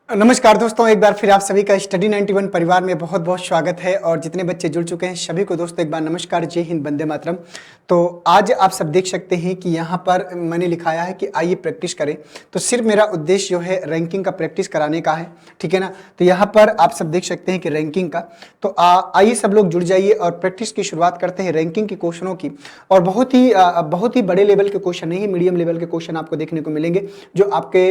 नमस्कार दोस्तों, एक बार फिर आप सभी का स्टडी 91 परिवार में बहुत बहुत स्वागत है। और जितने बच्चे जुड़ चुके हैं सभी को दोस्तों एक बार नमस्कार, जय हिंद, वंदे मातरम। तो आज आप सब देख सकते हैं कि यहाँ पर मैंने लिखाया है कि आइए प्रैक्टिस करें। तो सिर्फ मेरा उद्देश्य जो है रैंकिंग का प्रैक्टिस कराने का है, ठीक है ना। तो यहाँ पर आप सब देख सकते हैं कि रैंकिंग का, तो आइए सब लोग जुड़ जाइए और प्रैक्टिस की शुरुआत करते हैं रैंकिंग के क्वेश्चनों की। और बहुत ही बड़े लेवल के क्वेश्चन नहीं, मीडियम लेवल के क्वेश्चन आपको देखने को मिलेंगे जो आपके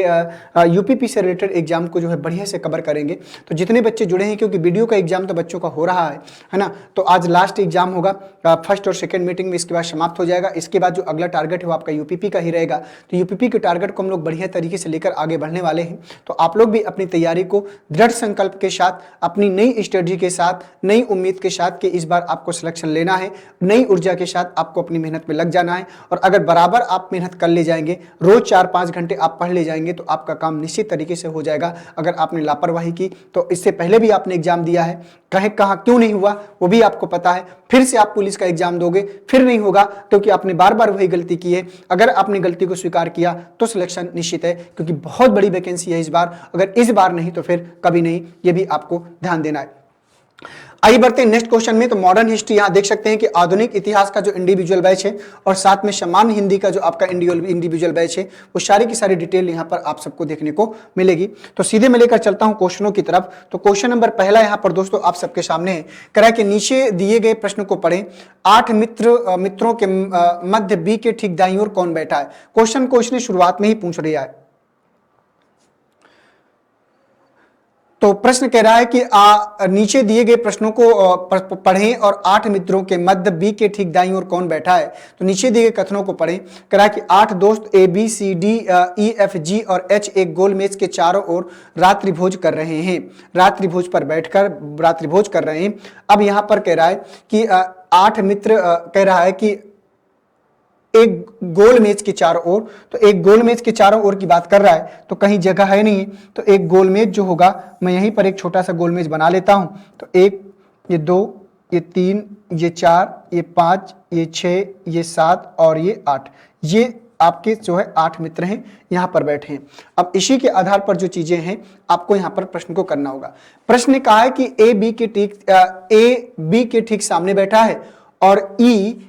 यूपीपी से रिलेटेड एग्जाम को जो है बढ़िया से कवर करेंगे। तो जितने बच्चे जुड़े हैं, क्योंकि वीडियो का एग्जाम तो बच्चों का हो रहा है ना। तो आज लास्ट एग्जाम होगा, फर्स्ट और सेकंड मीटिंग में इसके बाद समाप्त हो जाएगा। इसके बाद जो अगला टारगेट है वो आपका यूपीपी का ही रहेगा। तो यूपीपी के टारगेट को हम लोग बढ़िया तरीके से लेकर आगे बढ़ने वाले हैं। तो आप लोग भी अपनी तैयारी को दृढ़ संकल्प के साथ, अपनी नई स्ट्रेटजी के साथ, नई उम्मीद के साथ कि इस बार आपको सिलेक्शन लेना है, नई ऊर्जा के साथ आपको अपनी मेहनत में लग जाना है। और अगर बराबर आप मेहनत कर ले जाएंगे, रोज 4-5 घंटे आप पढ़ ले जाएंगे, तो आपका काम निश्चित तरीके से हो जाएगा। अगर आपने लापरवाही की, तो इससे पहले भी आपने एग्जाम दिया है, कहाँ क्यों नहीं हुआ वो भी आपको पता है। फिर से आप पुलिस का एग्जाम दोगे, फिर नहीं होगा, क्योंकि आपने बार बार वही गलती की है। अगर आपने गलती को स्वीकार किया तो सिलेक्शन निश्चित है, क्योंकि बहुत बड़ी वैकेंसी है इस बार। अगर इस बार नहीं तो फिर कभी नहीं, ये भी आपको ध्यान देना है। आइए बढ़ते हैं नेक्स्ट क्वेश्चन में। तो मॉडर्न हिस्ट्री, यहां देख सकते हैं कि आधुनिक इतिहास का जो इंडिविजुअल बैच है और साथ में सामान्य हिंदी का जो आपका इंडिविजुअल बैच है, वो सारी की सारी डिटेल यहां पर आप सबको देखने को मिलेगी। तो सीधे मैं लेकर चलता हूं क्वेश्चनों की तरफ। तो क्वेश्चन नंबर पहला यहां पर दोस्तों आप सबके सामने है। कह रहा है कि नीचे दिए गए प्रश्न को पढ़ें। 8 मित्रों के मध्य बी के ठीक दाईं ओर कौन बैठा है। क्वेश्चन को इसने शुरुआत में ही पूछ लिया है। तो प्रश्न कह रहा है कि नीचे दिए गए प्रश्नों को पढ़ें और 8 मित्रों के मध्य बी के ठीक दाईं ओर कौन बैठा है। तो नीचे दिए गए कथनों को पढ़ें। कह रहा है कि 8 दोस्त A B C D E F G और एच एक गोल मेज के चारों ओर रात्रि भोज कर रहे हैं। रात्रि भोज पर बैठकर रात्रि भोज कर रहे हैं। अब यहां पर कह रहा है कि 8 मित्र, कह रहा है कि एक गोल मेज के चारों ओर, तो एक गोल मेज के चारों ओर की बात कर रहा है, तो कहीं जगह है नहीं। तो एक गोल मेज जो होगा, मैं यहीं पर एक छोटा सा गोल मेज बना लेता हूं। तो 1, ये 2, ये 3, ये 4, ये 5, ये 6, ये 7 और ये 8, ये आपके जो है 8 मित्र हैं, यहां पर बैठे हैं। अब इसी के आधार पर जो चीजें हैं आपको यहां पर प्रश्न को करना होगा। प्रश्न ने कहा है कि ए बी के ठीक सामने बैठा है और ई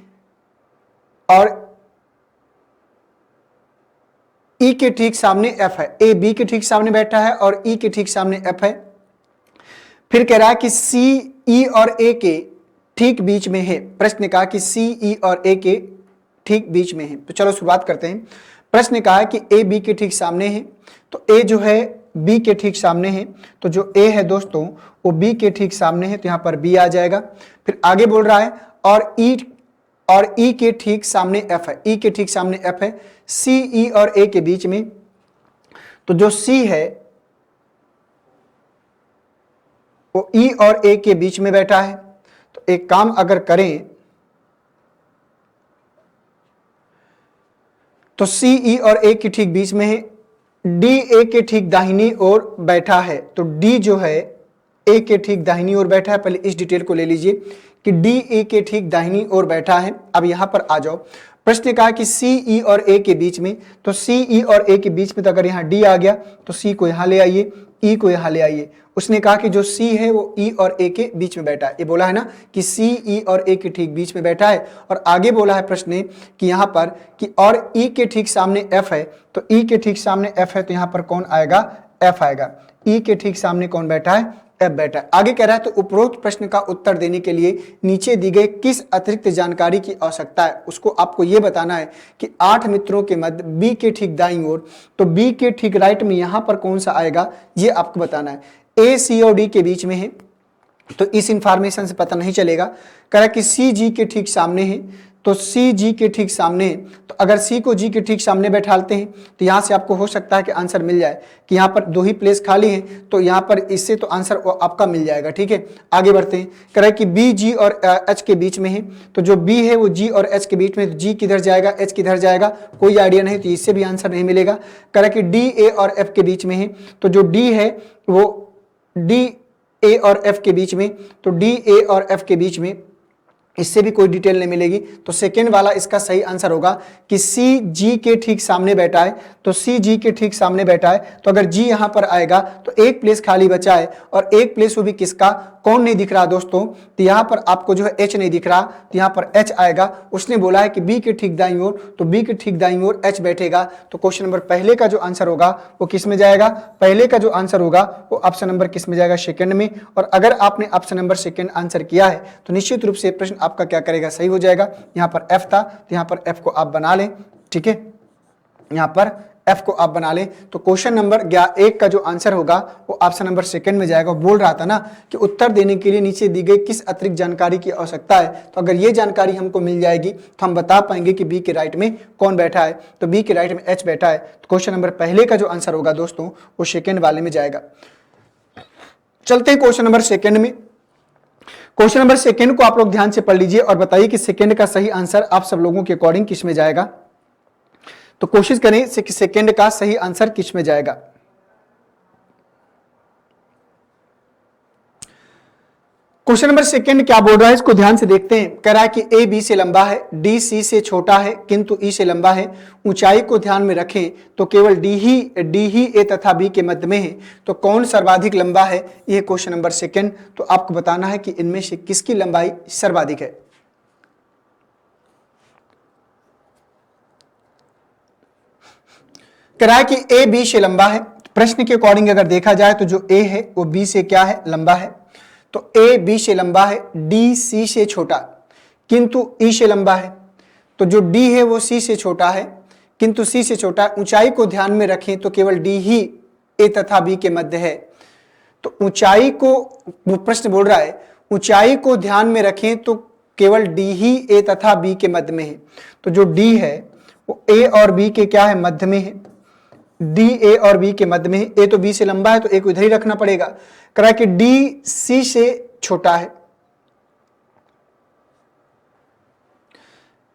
के ठीक सामने एफ है। ए बी के ठीक सामने बैठा है और ई के ठीक सामने एफ है। फिर कह रहा है कि सी ई और ए के ठीक बीच में है। प्रश्न ने कहा कि सी ई और ए के ठीक बीच में है। तो चलो शुरुआत करते हैं। प्रश्न ने कहा है कि ए बी के ठीक सामने है, तो ए जो है बी के ठीक सामने है। तो जो ए है दोस्तों वो बी के ठीक सामने है, तो यहां पर बी आ जाएगा। फिर आगे बोल रहा है और ई के ठीक सामने एफ है। ई के ठीक सामने एफ है, सी ई और ए के बीच में। तो जो सी है वो ई और ए के बीच में बैठा है। तो एक काम अगर करें तो सी ई और ए के ठीक बीच में है। डी ए के ठीक दाहिनी ओर बैठा है। तो डी जो है ए के ठीक दाहिनी ओर बैठा है। पहले इस डिटेल को ले लीजिए कि डी ए के ठीक दाहिनी ओर बैठा है। अब यहां पर आ जाओ। प्रश्न ने कहा कि सी ई और ए के बीच में, तो सी ई और ए के बीच में, तो अगर यहां डी आ गया तो सी को यहां ले आइए, ई को यहां ले आइए। उसने कहा कि जो सी है वो ई और ए के बीच में बैठा है। ये बोला है ना कि सी ई और ए के ठीक बीच में बैठा है। और आगे बोला है प्रश्न ने कि यहां पर कि और ई के ठीक सामने एफ है। तो ई के ठीक सामने एफ है, तो यहां पर कौन आएगा, एफ आएगा। ई के ठीक सामने कौन बैठा है, एफ बैठा है। आगे कह रहा है तो उपरोक्त प्रश्न का उत्तर देने के लिए नीचे दी गई किस अतिरिक्त जानकारी की आवश्यकता है। उसको आपको यह बताना है कि 8 मित्रों के मध्य बी के ठीक दाईं ओर, तो बी के ठीक राइट में यहां पर कौन सा आएगा ये आपको बताना है। ए सी और डी के बीच में है, तो इस इंफॉर्मेशन से पता नहीं चलेगा। कह रहा है कि सी जी के ठीक सामने है, तो सी जी के ठीक सामने है। तो अगर सी को जी के ठीक सामने बैठाते हैं तो यहां से आपको हो सकता है कि आंसर मिल जाए कि यहां पर 2 ही प्लेस खाली है, तो यहां पर इससे तो आंसर आपका मिल जाएगा। ठीक है, आगे बढ़ते हैं। कह रहा है कि बी जी और एच के बीच में है। तो जो बी है वो जी और एच के बीच में, तो जी किधर जाएगा, एच किधर जाएगा, कोई आइडिया नहीं, तो इससे भी आंसर नहीं मिलेगा। कह रहा है कि डी ए और एफ के बीच में है। तो जो डी है वो डी ए और एफ के बीच में, तो डी ए और एफ के बीच में इससे भी कोई डिटेल नहीं मिलेगी। तो सेकेंड वाला इसका सही आंसर होगा कि सी जी के ठीक सामने बैठा है। तो सी जी के ठीक सामने बैठा है, तो अगर जी यहां पर आएगा तो एक प्लेस खाली बचा है, और एक प्लेस वो भी किसका, कौन नहीं दिख रहा दोस्तों, तो यहां पर आपको जो है एच नहीं दिख रहा, तो यहां पर एच आएगा। उसने बोला है कि बी के ठीक दाईं ओर, तो बी के ठीक दाईं ओर एच बैठेगा। तो क्वेश्चन नंबर पहले का जो आंसर होगा वो किस में जाएगा, पहले का जो आंसर होगा वो ऑप्शन नंबर किस में जाएगा, सेकंड में। और अगर आपने ऑप्शन नंबर सेकंड आंसर किया है तो निश्चित रूप से प्रश्न आपका क्या करेगा, सही हो जाएगा। यहां पर एफ था, तो यहां पर एफ को आप बना लें, ठीक है, यहां पर एफ को आप बना लें। तो क्वेश्चन नंबर 1 का जो आंसर होगा वो ऑप्शन नंबर सेकंड में जाएगा। बोल रहा था ना कि उत्तर देने के लिए नीचे दी गई किस अतिरिक्त जानकारी की आवश्यकता है, तो अगर ये जानकारी हमको मिल जाएगी तो हम बता पाएंगे कि बी के राइट में कौन बैठा है। तो बी के राइट में एच बैठा है, तो क्वेश्चन नंबर पहले का जो आंसर होगा दोस्तों वो सेकंड वाले में जाएगा। चलते हैं क्वेश्चन नंबर सेकंड में। क्वेश्चन नंबर सेकंड को आप लोग ध्यान से पढ़ लीजिए और बताइए कि सेकंड का सही आंसर आप सब लोगों के अकॉर्डिंग किस में जाएगा। तो कोशिश करें कि सेकंड का सही आंसर किस में जाएगा। क्वेश्चन नंबर सेकंड क्या बोल रहा है, इसको ध्यान से देखते हैं। कह रहा है कि ए बी से लंबा है, डी सी से छोटा है किंतु ई से लंबा है। ऊंचाई को ध्यान में रखें तो केवल डी ही ए तथा बी के मध्य में है, तो कौन सर्वाधिक लंबा है, यह क्वेश्चन नंबर सेकंड। तो आपको बताना है कि इनमें से किसकी लंबाई सर्वाधिक है। कह रहा है कि ए बी से लंबा है। प्रश्न के अकॉर्डिंग अगर देखा जाए तो जो ए है वो बी से क्या है, लंबा है। तो ए बी से लंबा है, डी सी से छोटा किंतु ई से लंबा है। तो जो डी है वो सी से छोटा है किंतु सी से छोटा है। ऊंचाई को ध्यान में रखें तो केवल डी ही ए तथा बी के मध्य है। तो ऊंचाई को, वो प्रश्न बोल रहा है ऊंचाई को ध्यान में रखें तो केवल डी ही ए तथा बी के मध्य में है। तो जो डी है वो ए और बी के क्या है, मध्य में है। डी ए और बी के मध्य में है। ए तो बी से लंबा है तो ए को इधर ही रखना पड़ेगा। करा कि डी सी से छोटा है,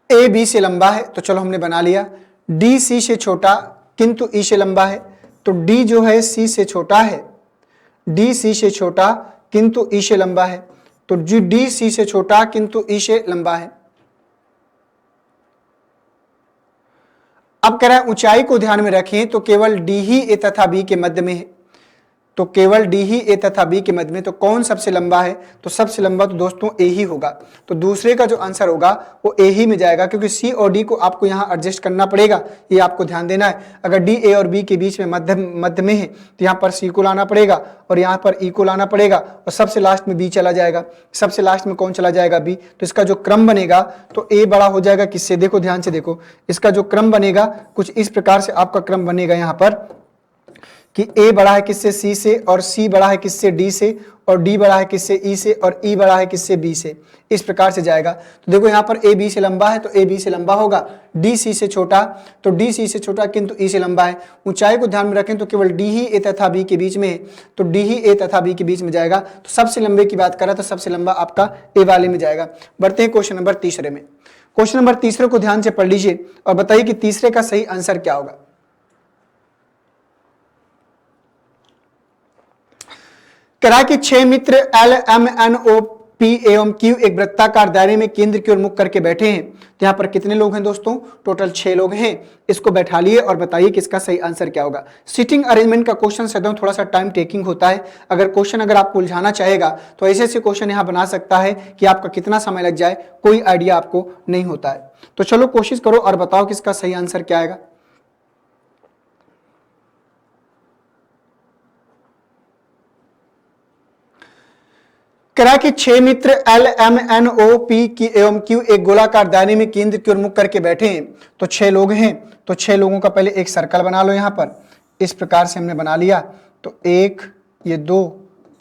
ए बी से लंबा है, तो चलो हमने बना लिया। डी सी से छोटा किंतु ई से लंबा है, तो डी जो है सी से छोटा है, डी सी से छोटा किंतु ई से लंबा है। तो जी डी सी से छोटा किंतु ई से लंबा है। अब कह रहा है ऊंचाई को ध्यान में रखें तो केवल डी ही ए तथा बी के मध्य में है। तो केवल डी ही ए तथा बी के मध्य में, तो कौन सबसे लंबा है, तो सबसे लंबा तो दोस्तों ए ही होगा। तो दूसरे का जो आंसर होगा वो ए ही में जाएगा, क्योंकि सी और डी को आपको यहाँ एडजस्ट करना पड़ेगा, ये आपको ध्यान देना है। अगर डी ए और बी के बीच में मध्य में है तो यहाँ पर सी को लाना पड़ेगा और यहाँ पर ई को लाना पड़ेगा, और सबसे लास्ट में बी चला जाएगा। सबसे लास्ट में कौन चला जाएगा, बी। तो इसका जो क्रम बनेगा तो ए बड़ा हो जाएगा किससे, देखो ध्यान से देखो, इसका जो क्रम बनेगा कुछ इस प्रकार से आपका क्रम बनेगा यहाँ पर कि ए बड़ा है किससे, सी से, और सी बड़ा है किससे, डी से, और डी बड़ा है किससे, ई से, और ई बड़ा है किससे, बी से। इस प्रकार से जाएगा। तो देखो यहाँ पर ए बी से लंबा है तो ए बी से लंबा होगा। डी सी से छोटा तो डी सी से छोटा किंतु ई से लंबा है। ऊंचाई को ध्यान में रखें तो केवल डी ही ए तथा बी के बीच में है, तो डी ही ए तथा बी के बीच में जाएगा। तो सबसे लंबे की बात करा तो सबसे लंबा आपका ए वाले में जाएगा। बढ़ते हैं क्वेश्चन नंबर तीसरे में। क्वेश्चन नंबर तीसरे को ध्यान से पढ़ लीजिए और बताइए कि तीसरे का सही आंसर क्या होगा। करा कि 6 मित्र L M N O P एवं क्यू एक वृत्ताकार दायरे में केंद्र की ओर मुख करके बैठे हैं। तो यहाँ पर कितने लोग हैं दोस्तों, टोटल 6 लोग हैं। इसको बैठा लिए और बताइए कि इसका सही आंसर क्या होगा। सिटिंग अरेंजमेंट का क्वेश्चन सदैव थोड़ा सा टाइम टेकिंग होता है। अगर क्वेश्चन अगर आपको उलझाना चाहेगा तो ऐसे ऐसे क्वेश्चन यहाँ बना सकता है कि आपका कितना समय लग जाए कोई आइडिया आपको नहीं होता है। तो चलो कोशिश करो और बताओ कि इसका सही आंसर क्या आएगा। करा कि 6 मित्र L M N O P की एवं क्यू एक गोलाकार दायरे में केंद्र की ओर मुख करके बैठे हैं। तो 6 लोग हैं, तो 6 लोगों का पहले एक सर्कल बना लो। यहाँ पर इस प्रकार से हमने बना लिया। तो 1, ये 2,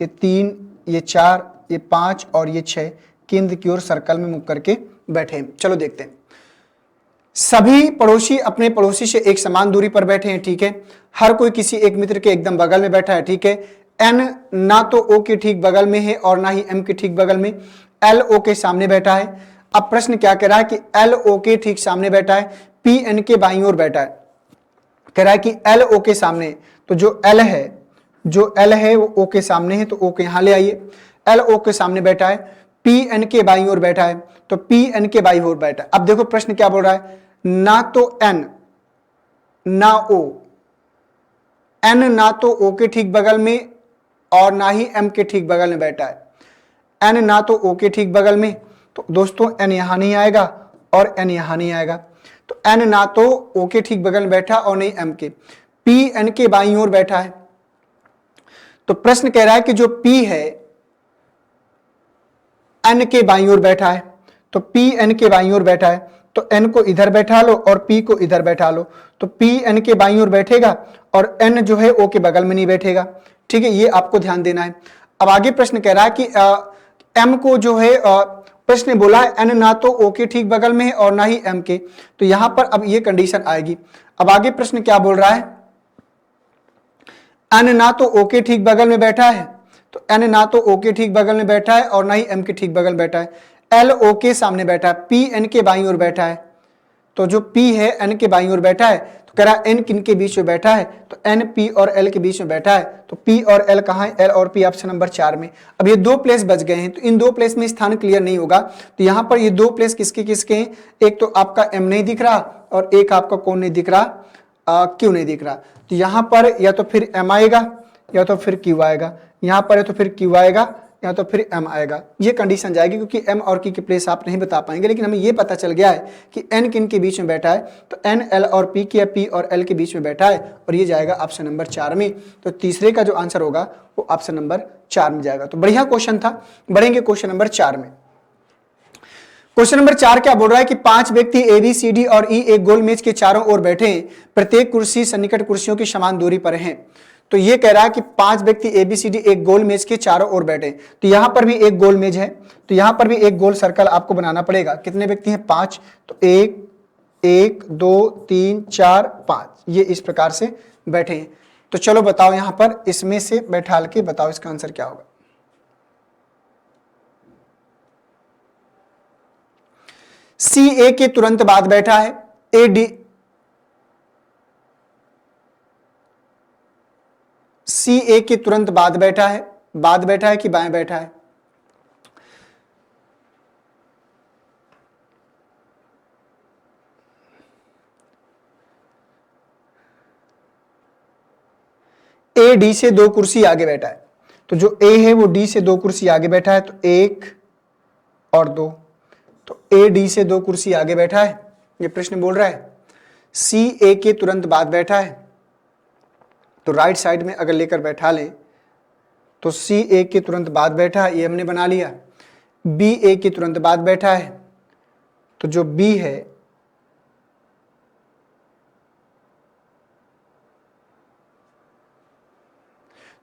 ये 3, ये 4, ये 5 और ये 6 केंद्र की ओर सर्कल में मुख करके बैठे हैं। चलो देखते हैं। सभी पड़ोसी अपने पड़ोसी से एक समान दूरी पर बैठे हैं, ठीक है। हर कोई किसी एक मित्र के एकदम बगल में बैठा है, ठीक है। एन ना तो ओ के ठीक बगल में है और ना ही एम के ठीक बगल में, एल ओ के सामने बैठा है। अब प्रश्न क्या कह रहा है कि एल ओ के ठीक सामने बैठा है, पी एन के बाईं ओर बैठा है। कह रहा है कि एल ओ के सामने, तो जो एल है वो ओ के सामने है, तो ओ के यहां ले आइए। एल ओ के सामने बैठा है, पी एन के बाईं ओर बैठा है, तो पी एन के बाईं ओर बैठा है। अब देखो प्रश्न क्या बोल रहा है, ना तो एन ना ओ, एन ना तो ओ के ठीक बगल में और ना ही एम के ठीक बगल में बैठा है। एन ना तो ओ के ठीक बगल में, तो दोस्तों एन यहां नहीं आएगा और एन यहां नहीं आएगा, तो एन ना तो ओ के ठीक बगल में बैठा और नहीं एम के। पी एन के बाईं ओर बैठा है, तो प्रश्न कह रहा है कि जो पी है एन के बाईं ओर बैठा है, तो पी एन के बाईं ओर बैठा है, तो एन को इधर बैठा लो और पी को इधर बैठा लो, तो पी एन के बाईं ओर बैठेगा और एन जो है ओ के बगल में नहीं बैठेगा। ठीक है, ये आपको ध्यान देना है। अब आगे प्रश्न कह रहा है कि एम को जो है प्रश्न ने बोला है एन ना तो ओ के ठीक बगल में है और ना ही एम के, तो यहां पर अब ये कंडीशन आएगी। अब आगे प्रश्न क्या बोल रहा है, एन ना तो ओ के ठीक बगल में बैठा है, तो एन ना तो ओ के ठीक बगल में बैठा है और ना ही एम के ठीक बगल में बैठा है। एल ओ के सामने बैठा है, पी एन के बाईं ओर बैठा है, तो जो पी है एन के बाईं ओर बैठा है, तो कह रहा है एन किन के बीच में बैठा है, तो एन पी और एल के बीच में बैठा है, तो पी और एल कहां है, एल और पी ऑप्शन नंबर 4 में। अब ये दो प्लेस बच गए हैं, तो इन दो प्लेस में स्थान क्लियर नहीं होगा, तो यहां पर ये दो प्लेस किसके किसके हैं, एक तो आपका एम नहीं दिख रहा और एक आपका कौन नहीं दिख रहा, क्यू नहीं दिख रहा, तो यहां पर या तो फिर एम आएगा या तो फिर क्यू आएगा, यहां पर है तो फिर क्यू आएगा या तो फिर एम आएगा, ये कंडीशन जाएगी, क्योंकि एम और क्यू की प्लेस आप नहीं बता पाएंगे, लेकिन हमें ये पता चल गया है कि एन किन के बीच में बैठा है, तो एन एल और पी की, पी और एल के बीच में बैठा है, और ये जाएगा ऑप्शन नंबर 4 में। तो तीसरे का जो आंसर होगा वो ऑप्शन नंबर 4 में जाएगा। तो बढ़िया क्वेश्चन था, बढ़ेंगे क्वेश्चन नंबर 4 में। क्वेश्चन नंबर 4 क्या बोल रहा है कि 5 व्यक्ति ए बी सी डी और ई एक गोल मेज के चारों ओर बैठे हैं, प्रत्येक कुर्सी सन्निकट कुर्सियों की समान दूरी पर है। तो ये कह रहा है कि 5 व्यक्ति ए बी सी डी एक गोल मेज के चारों ओर बैठे, तो यहां पर भी एक गोल मेज है, तो यहां पर भी एक गोल सर्कल आपको बनाना पड़ेगा। कितने व्यक्ति हैं, 5, तो 1 2 3 4 5, ये इस प्रकार से बैठे हैं। तो चलो बताओ यहां पर इसमें से बैठाल के बताओ इसका आंसर क्या होगा। सी ए के तुरंत बाद बैठा है, ए डी, सी ए के तुरंत बाद बैठा है, बाद बैठा है कि बाएं बैठा है, ए डी से 2 कुर्सी आगे बैठा है, तो जो ए है वो डी से 2 कुर्सी आगे बैठा है, तो 1 और 2, तो ए डी से 2 कुर्सी आगे बैठा है, ये प्रश्न बोल रहा है। सी ए के तुरंत बाद बैठा है, तो राइट साइड में अगर लेकर बैठा लें तो सी ए के तुरंत बाद बैठा है, ये हमने बना लिया। बी ए के तुरंत बाद बैठा है, तो जो बी है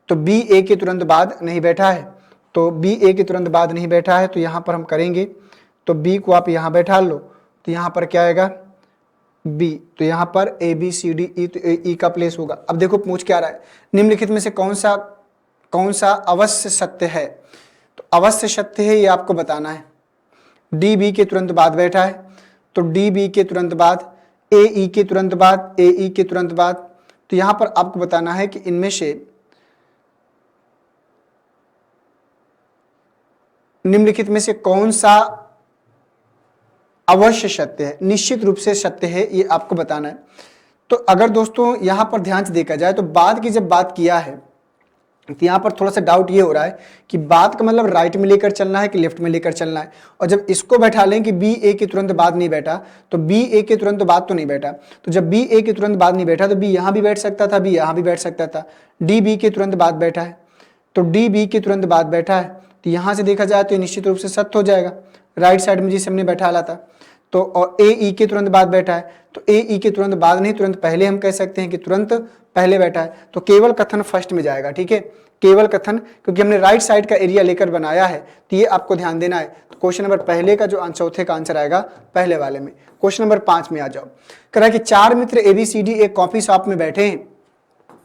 तो बी ए के तुरंत बाद नहीं बैठा है, तो बी ए के तुरंत बाद नहीं बैठा है, तो यहां पर हम करेंगे, तो बी को आप यहां बैठा लो, तो यहां पर क्या आएगा, बी, तो यहां पर ए बी सी डी ई, तो ई का प्लेस होगा। अब देखो पूछ क्या रहा है, निम्नलिखित में से कौन सा अवश्य सत्य है, तो अवश्य सत्य है ये आपको बताना है। डी बी के तुरंत बाद बैठा है, तो डी बी के तुरंत बाद, ए ई के तुरंत बाद, ए ई के तुरंत बाद, तो यहां पर आपको बताना है कि इनमें से निम्नलिखित में से कौन सा अवश्य सत्य है, निश्चित रूप से सत्य है, ये आपको बताना है। तो अगर दोस्तों यहां पर ध्यान से देखा जाए तो बाद की जब बात किया है तो यहां पर थोड़ा सा डाउट ये हो रहा है कि बात का मतलब राइट में लेकर चलना है कि लेफ्ट में लेकर चलना है, और जब इसको बैठा लें कि बी ए के तुरंत बाद नहीं बैठा, तो बी ए के तुरंत बाद तो नहीं बैठा, तो जब बी ए के तुरंत बाद नहीं बैठा तो बी यहां भी बैठ सकता था, बी यहां भी बैठ सकता था। डी बी के तुरंत बाद बैठा है, तो डी बी के तुरंत बाद बैठा है, तो यहां से देखा जाए तो निश्चित रूप से सत्य हो जाएगा, राइट साइड में जिसे हमने बैठा ला था। तो और ए ई के तुरंत बाद बैठा है, तो ए ई के तुरंत बाद नहीं, तुरंत पहले हम कह सकते हैं कि तुरंत पहले बैठा है, तो केवल कथन फर्स्ट में जाएगा। ठीक है, केवल कथन, क्योंकि हमने राइट साइड का एरिया लेकर बनाया है, तो ये आपको ध्यान देना है। तो क्वेश्चन नंबर पहले का जो आंसर, चौथे का आंसर आएगा पहले वाले में। क्वेश्चन नंबर 5 में आ जाओ, कह रहा है कि 4 मित्र एबीसीडी एक कॉफी शॉप में बैठे हैं।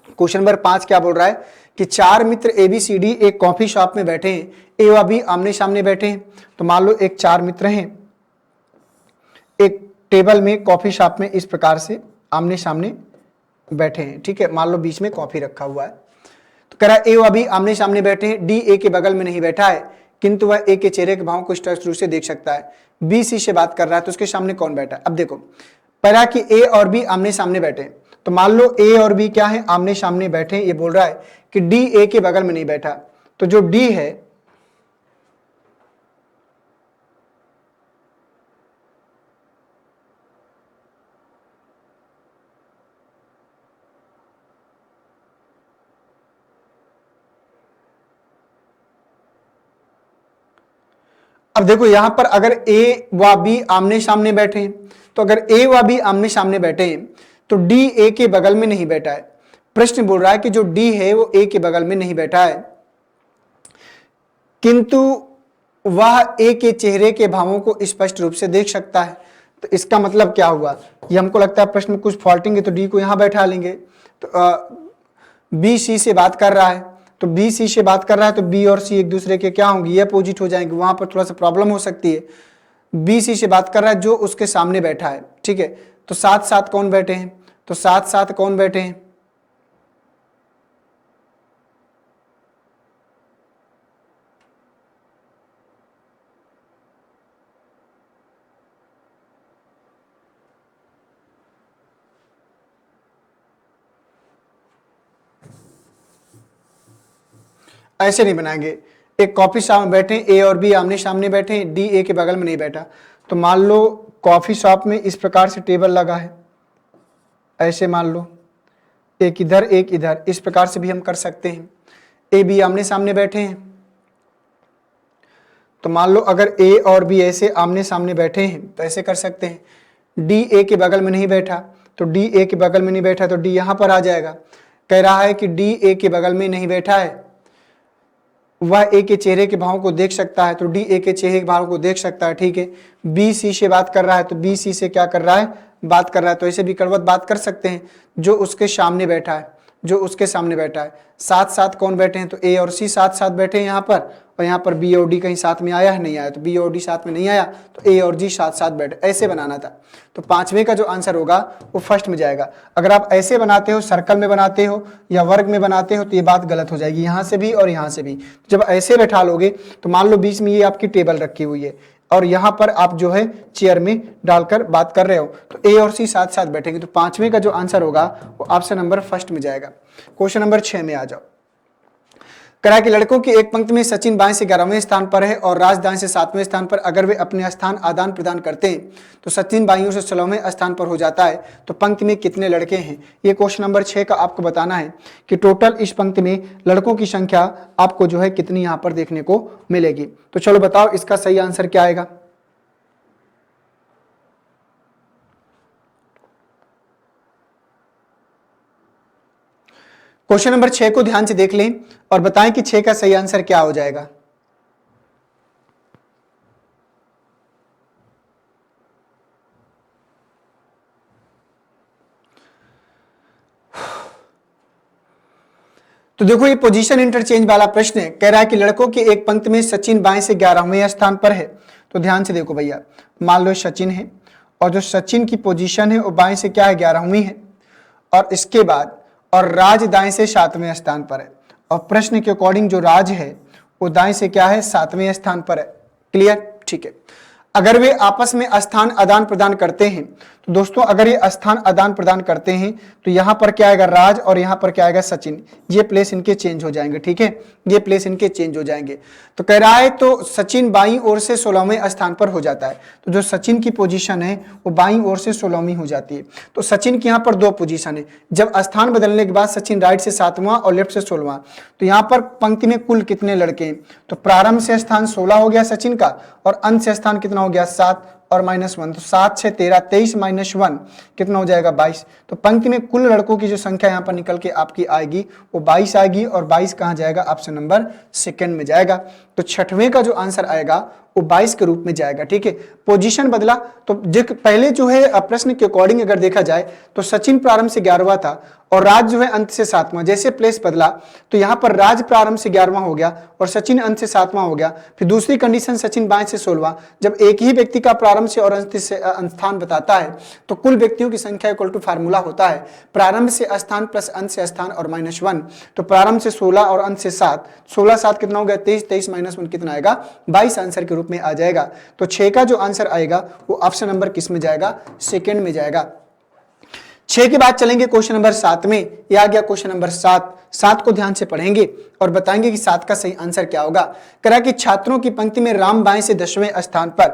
क्वेश्चन नंबर 5 क्या बोल रहा है कि 4 मित्र एबीसीडी एक कॉफी शॉप में बैठे हैं, ए व बी आमने सामने बैठे हैं। तो मान लो एक 4 मित्र हैं, एक टेबल में कॉफी शॉप में इस प्रकार से आमने सामने बैठे हैं। ठीक है, मान लो बीच में कॉफी रखा हुआ है, तो कह रहा है ए व बी आमने सामने बैठे हैं, डी ए के बगल में नहीं बैठा है, किंतु वह ए के चेहरे के भाव को स्पष्ट रूप से देख सकता है। बी सी से बात कर रहा है तो उसके सामने कौन बैठा है? अब देखो पहला कि ए और बी आमने सामने बैठे, तो मान लो ए और बी क्या है, आमने सामने बैठे। ये बोल रहा है कि डी ए के बगल में नहीं बैठा, तो जो डी है अब देखो यहां पर अगर ए व बी आमने सामने बैठे हैं, तो अगर ए व बी आमने सामने बैठे हैं तो डी ए के बगल में नहीं बैठा है। प्रश्न बोल रहा है कि जो डी है वो ए के बगल में नहीं बैठा है, किंतु वह ए के चेहरे के भावों को स्पष्ट रूप से देख सकता है। तो इसका मतलब क्या हुआ? ये हमको लगता है प्रश्न में कुछ फॉल्टिंग है, तो डी को यहां बैठा लेंगे। तो बी सी से बात कर रहा है, तो बी सी से बात कर रहा है तो बी और सी एक दूसरे के क्या होंगे? ये अपोजिट हो जाएंगे, वहां पर थोड़ा सा प्रॉब्लम हो सकती है। बी सी से बात कर रहा है जो उसके सामने बैठा है, ठीक है। तो साथ साथ कौन बैठे हैं? तो साथ साथ कौन बैठे हैं? ऐसे नहीं बनाएंगे। एक कॉफी शॉप में बैठे, ए और बी आमने सामने बैठे, डी ए के बगल में नहीं बैठा। तो मान लो कॉफी शॉप में इस प्रकार से टेबल लगा है, ऐसे मान लो एक इधर एक इधर, इस प्रकार से भी हम कर सकते हैं। ए बी आमने सामने बैठे हैं, तो मान लो अगर ए और बी ऐसे आमने सामने बैठे हैं तो ऐसे कर सकते हैं। डी ए के बगल में नहीं बैठा, तो डी ए के बगल में नहीं बैठा तो डी यहां पर आ जाएगा। कह रहा है कि डी ए के बगल में नहीं बैठा है, वह ए के चेहरे के भाव को देख सकता है, तो डी ए के चेहरे के भाव को देख सकता है, ठीक है। बी सी से बात कर रहा है, तो बी सी से क्या कर रहा है? बात कर रहा है। तो ऐसे भी करवत बात कर सकते हैं, जो उसके सामने बैठा है, जो उसके सामने बैठा है। साथ साथ कौन बैठे हैं? तो ए और सी साथ साथ बैठे हैं यहाँ पर, और यहाँ पर बी और डी कहीं साथ में आया है? नहीं आया, तो बी और डी साथ में नहीं आया, तो ए और जी साथ साथ बैठे। ऐसे बनाना था। तो पांचवें का जो आंसर होगा वो फर्स्ट में जाएगा। अगर आप ऐसे बनाते हो, सर्कल में बनाते हो या वर्ग में बनाते हो, तो ये बात गलत हो जाएगी, यहाँ से भी और यहाँ से भी। जब ऐसे बैठा लोगे तो मान लो बीच में ये आपकी टेबल रखी हुई है और यहाँ पर आप जो है चेयर में डालकर बात कर रहे हो, तो ए और सी साथ साथ बैठेंगे। तो पांचवें का जो आंसर होगा वो ऑप्शन नंबर फर्स्ट में जाएगा। क्वेश्चन नंबर 6 में आ जाओ। करा कि लड़कों की एक पंक्ति में सचिन बाएं से 11वें स्थान पर है और राज दाएं से 7वें स्थान पर। अगर वे अपने स्थान आदान प्रदान करते हैं तो सचिन बाइयों से 16वें स्थान पर हो जाता है। तो पंक्ति में कितने लड़के हैं? ये क्वेश्चन नंबर 6 का आपको बताना है कि टोटल इस पंक्ति में लड़कों की संख्या आपको जो है कितनी यहाँ पर देखने को मिलेगी। तो चलो बताओ इसका सही आंसर क्या आएगा। क्वेश्चन नंबर 6 को ध्यान से देख लें और बताएं कि 6 का सही आंसर क्या हो जाएगा। तो देखो ये पोजीशन इंटरचेंज वाला प्रश्न है। कह रहा है कि लड़कों की एक पंक्ति में सचिन बाएं से 11वें स्थान पर है। तो ध्यान से देखो भैया, मान लो सचिन है और जो सचिन की पोजीशन है वो बाएं से क्या है? 11वीं है, और इसके बाद और राज दाएं से 7वें स्थान पर है, और प्रश्न के अकॉर्डिंग जो राज है वो दाएं से क्या है? 7वें स्थान पर है। क्लियर? ठीक है। अगर वे आपस में स्थान आदान प्रदान करते हैं तो दोस्तों अगर ये स्थान आदान प्रदान करते हैं तो यहां पर क्या आएगा? राज, और यहां पर क्या आएगा? सचिन। ये प्लेस इनके चेंज हो जाएंगे, ठीक है, ये प्लेस इनके चेंज हो जाएंगे। तो कह रहा है तो सचिन बाईं ओर से 16वें स्थान पर हो जाता है। तो जो सचिन की पोजीशन है वो बाईं ओर से 16वीं हो जाती है। तो सचिन की यहाँ पर 2 पोजीशन है। जब स्थान बदलने के बाद सचिन राइट से 7वां और लेफ्ट से 16वां, तो यहाँ पर पंक्ति में कुल कितने लड़के हैं? तो प्रारंभ से स्थान 16 हो गया सचिन का, और अंत से स्थान कितना हो गया? 7 और -1, तो 7 से 13, 23 - 1 कितना हो जाएगा? 22। तो पंक्ति में कुल लड़कों की जो संख्या यहाँ पर निकल के आपकी आएगी वो 22 आएगी, और 22 कहाँ जाएगा? ऑप्शन नंबर सेकंड में जाएगा। तो 6वें का जो आंसर आएगा वो 22 के रूप में जाएगा, ठीक है। पोजीशन बदला तो पहले जो है प्रश्न के अकॉर्डिंग अगर देखा जाए तो सचिन प्रारंभ से 11वां था और राज जो है अंत से 7वां। जैसे प्लेस बदला तो यहाँ पर राज प्रारंभ से 11वां हो गया और सचिन अंत से 7वां हो गया। फिर दूसरी कंडीशन सचिन बाएं से 16वां। जब एक ही व्यक्ति का प्रारंभ प्रारंभ से और अंत से स्थान बताता है तो कुल व्यक्तियों की संख्या इक्वल टू फार्मूला होता है प्रारंभ से स्थान प्लस अंत से स्थान और -1। तो प्रारंभ से 16 और अंत से 7, 16 7 कितना हो गया 23, 23 -1 कितना आएगा 22 आंसर के रूप में आ जाएगा। तो 6 का जो आंसर आएगा वो ऑप्शन नंबर किस में जाएगा, सेकेंड में जाएगा। 6 के बाद चलेंगे क्वेश्चन नंबर 7 में। यह आ गया क्वेश्चन नंबर 7। 7 को ध्यान से पढ़ेंगे और बताएंगे कि 7 का सही आंसर क्या होगा। करा कि छात्रों की पंक्ति में राम बाएं से 10वें स्थान पर,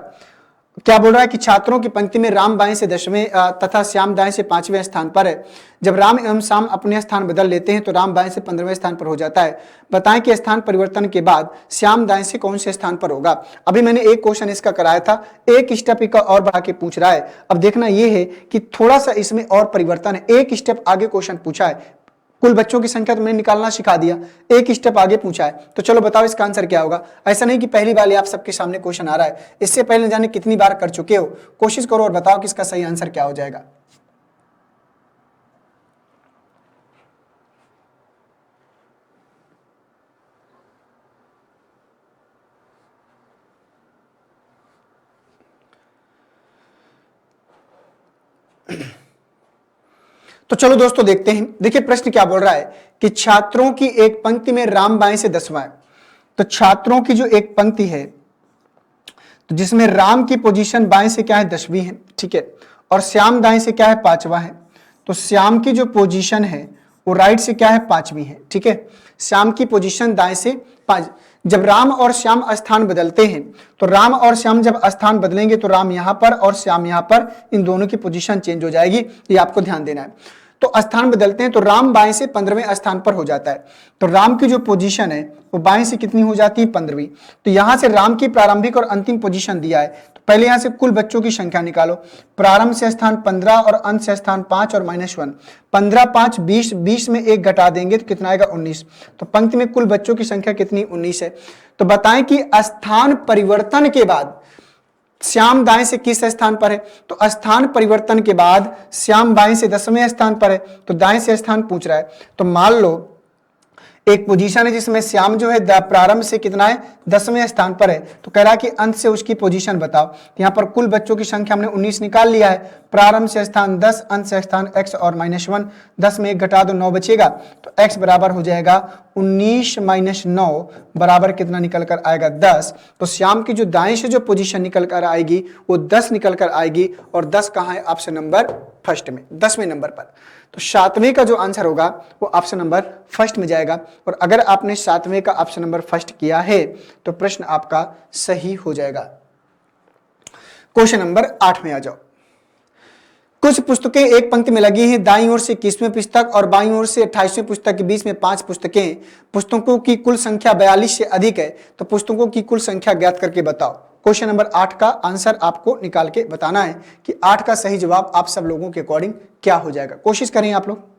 क्या बोल रहा है कि छात्रों की पंक्ति में राम बाएं से 10वें तथा श्याम दाएं से 5वें स्थान पर है। जब राम एवं श्याम अपने स्थान बदल लेते हैं तो राम बाएं से 15वें स्थान पर हो जाता है। बताएं कि स्थान परिवर्तन के बाद श्याम दाएं से कौन से स्थान पर होगा। अभी मैंने एक क्वेश्चन इसका कराया था, एक स्टेप का और बढ़ा के पूछ रहा है। अब देखना यह है कि थोड़ा सा इसमें और परिवर्तन है, एक स्टेप आगे क्वेश्चन पूछा है। कुल बच्चों की संख्या तो मैंने निकालना सिखा दिया, एक स्टेप आगे पूछा है। तो चलो बताओ इसका आंसर क्या होगा। ऐसा नहीं कि पहली बार आप सबके सामने क्वेश्चन आ रहा है, इससे पहले न जाने कितनी बार कर चुके हो। कोशिश करो और बताओ कि इसका सही आंसर क्या हो जाएगा। तो चलो दोस्तों देखते हैं। देखिए प्रश्न क्या बोल रहा है कि छात्रों की एक पंक्ति में राम बाएं से 10वां है। तो छात्रों की जो एक पंक्ति है तो जिसमें राम की पोजीशन बाएं से क्या है 10वीं है, ठीक है, और श्याम दाएं से क्या है 5वां है। तो श्याम की जो पोजीशन है वो राइट से क्या है 5वीं है, ठीक है। श्याम की पोजीशन दाएं से 5। जब राम और श्याम स्थान बदलते हैं तो राम और श्याम जब स्थान बदलेंगे तो राम यहां पर और श्याम यहां पर, इन दोनों की पोजीशन चेंज हो जाएगी, ये आपको ध्यान देना है। तो स्थान बदलते हैं तो राम बाएं से 15वें स्थान पर हो जाता है। तो राम की जो पोजीशन है वो बाएं से कितनी हो जाती है 15वीं। तो यहां से राम की प्रारंभिक और अंतिम पोजीशन दिया है, तो पहले यहां से कुल बच्चों की संख्या निकालो। प्रारंभ से स्थान 15 और अंत से स्थान 5 और -1। 15 5 20, 20 में 1 घटा देंगे तो कितना आएगा 19। तो पंक्ति में कुल बच्चों की संख्या कितनी 19 है। तो बताएं कि स्थान परिवर्तन के बाद श्याम दाएं से किस स्थान पर है। तो स्थान परिवर्तन के बाद श्याम बाएं से 10वें स्थान पर है, तो दाएं से स्थान पूछ रहा है। तो मान लो एक पोजीशन है जिसमें श्याम जो है प्रारंभ से कितना है 10वें स्थान पर है, तो कह रहा है कि अंत से उसकी पोजीशन बताओ। तो यहाँ पर कुल बच्चों की संख्या हमने 19 निकाल लिया है। प्रारंभ से स्थान 10, अंत से स्थान x और -1, 10 में 1 घटा दो 9 बचेगा। तो x बराबर हो जाएगा 19 - 9 बराबर कितना निकल कर आएगा 10। तो श्याम की जो दाएं से जो पोजीशन निकल कर आएगी वो 10 निकल कर आएगी, और 10 कहाँ है ऑप्शन नंबर फर्स्ट में, 10वें नंबर पर। तो 7वें का जो आंसर होगा वो ऑप्शन नंबर फर्स्ट में जाएगा। और अगर आपने 7वें का ऑप्शन नंबर फर्स्ट किया है तो प्रश्न आपका सही हो जाएगा। क्वेश्चन नंबर 8 में आ जाओ। कुछ पुस्तकें एक पंक्ति में लगी हैं, दाईं ओर से 21वें पुस्तक और बाईं ओर से 28वें पुस्तक के बीच में 5 पुस्तकें। पुस्तकों की कुल संख्या 42 से अधिक है, तो पुस्तकों की कुल संख्या ज्ञात करके बताओ। क्वेश्चन नंबर 8 का आंसर आपको निकाल के बताना है कि 8 का सही जवाब आप सब लोगों के अकॉर्डिंग क्या हो जाएगा। कोशिश करें आप लोग।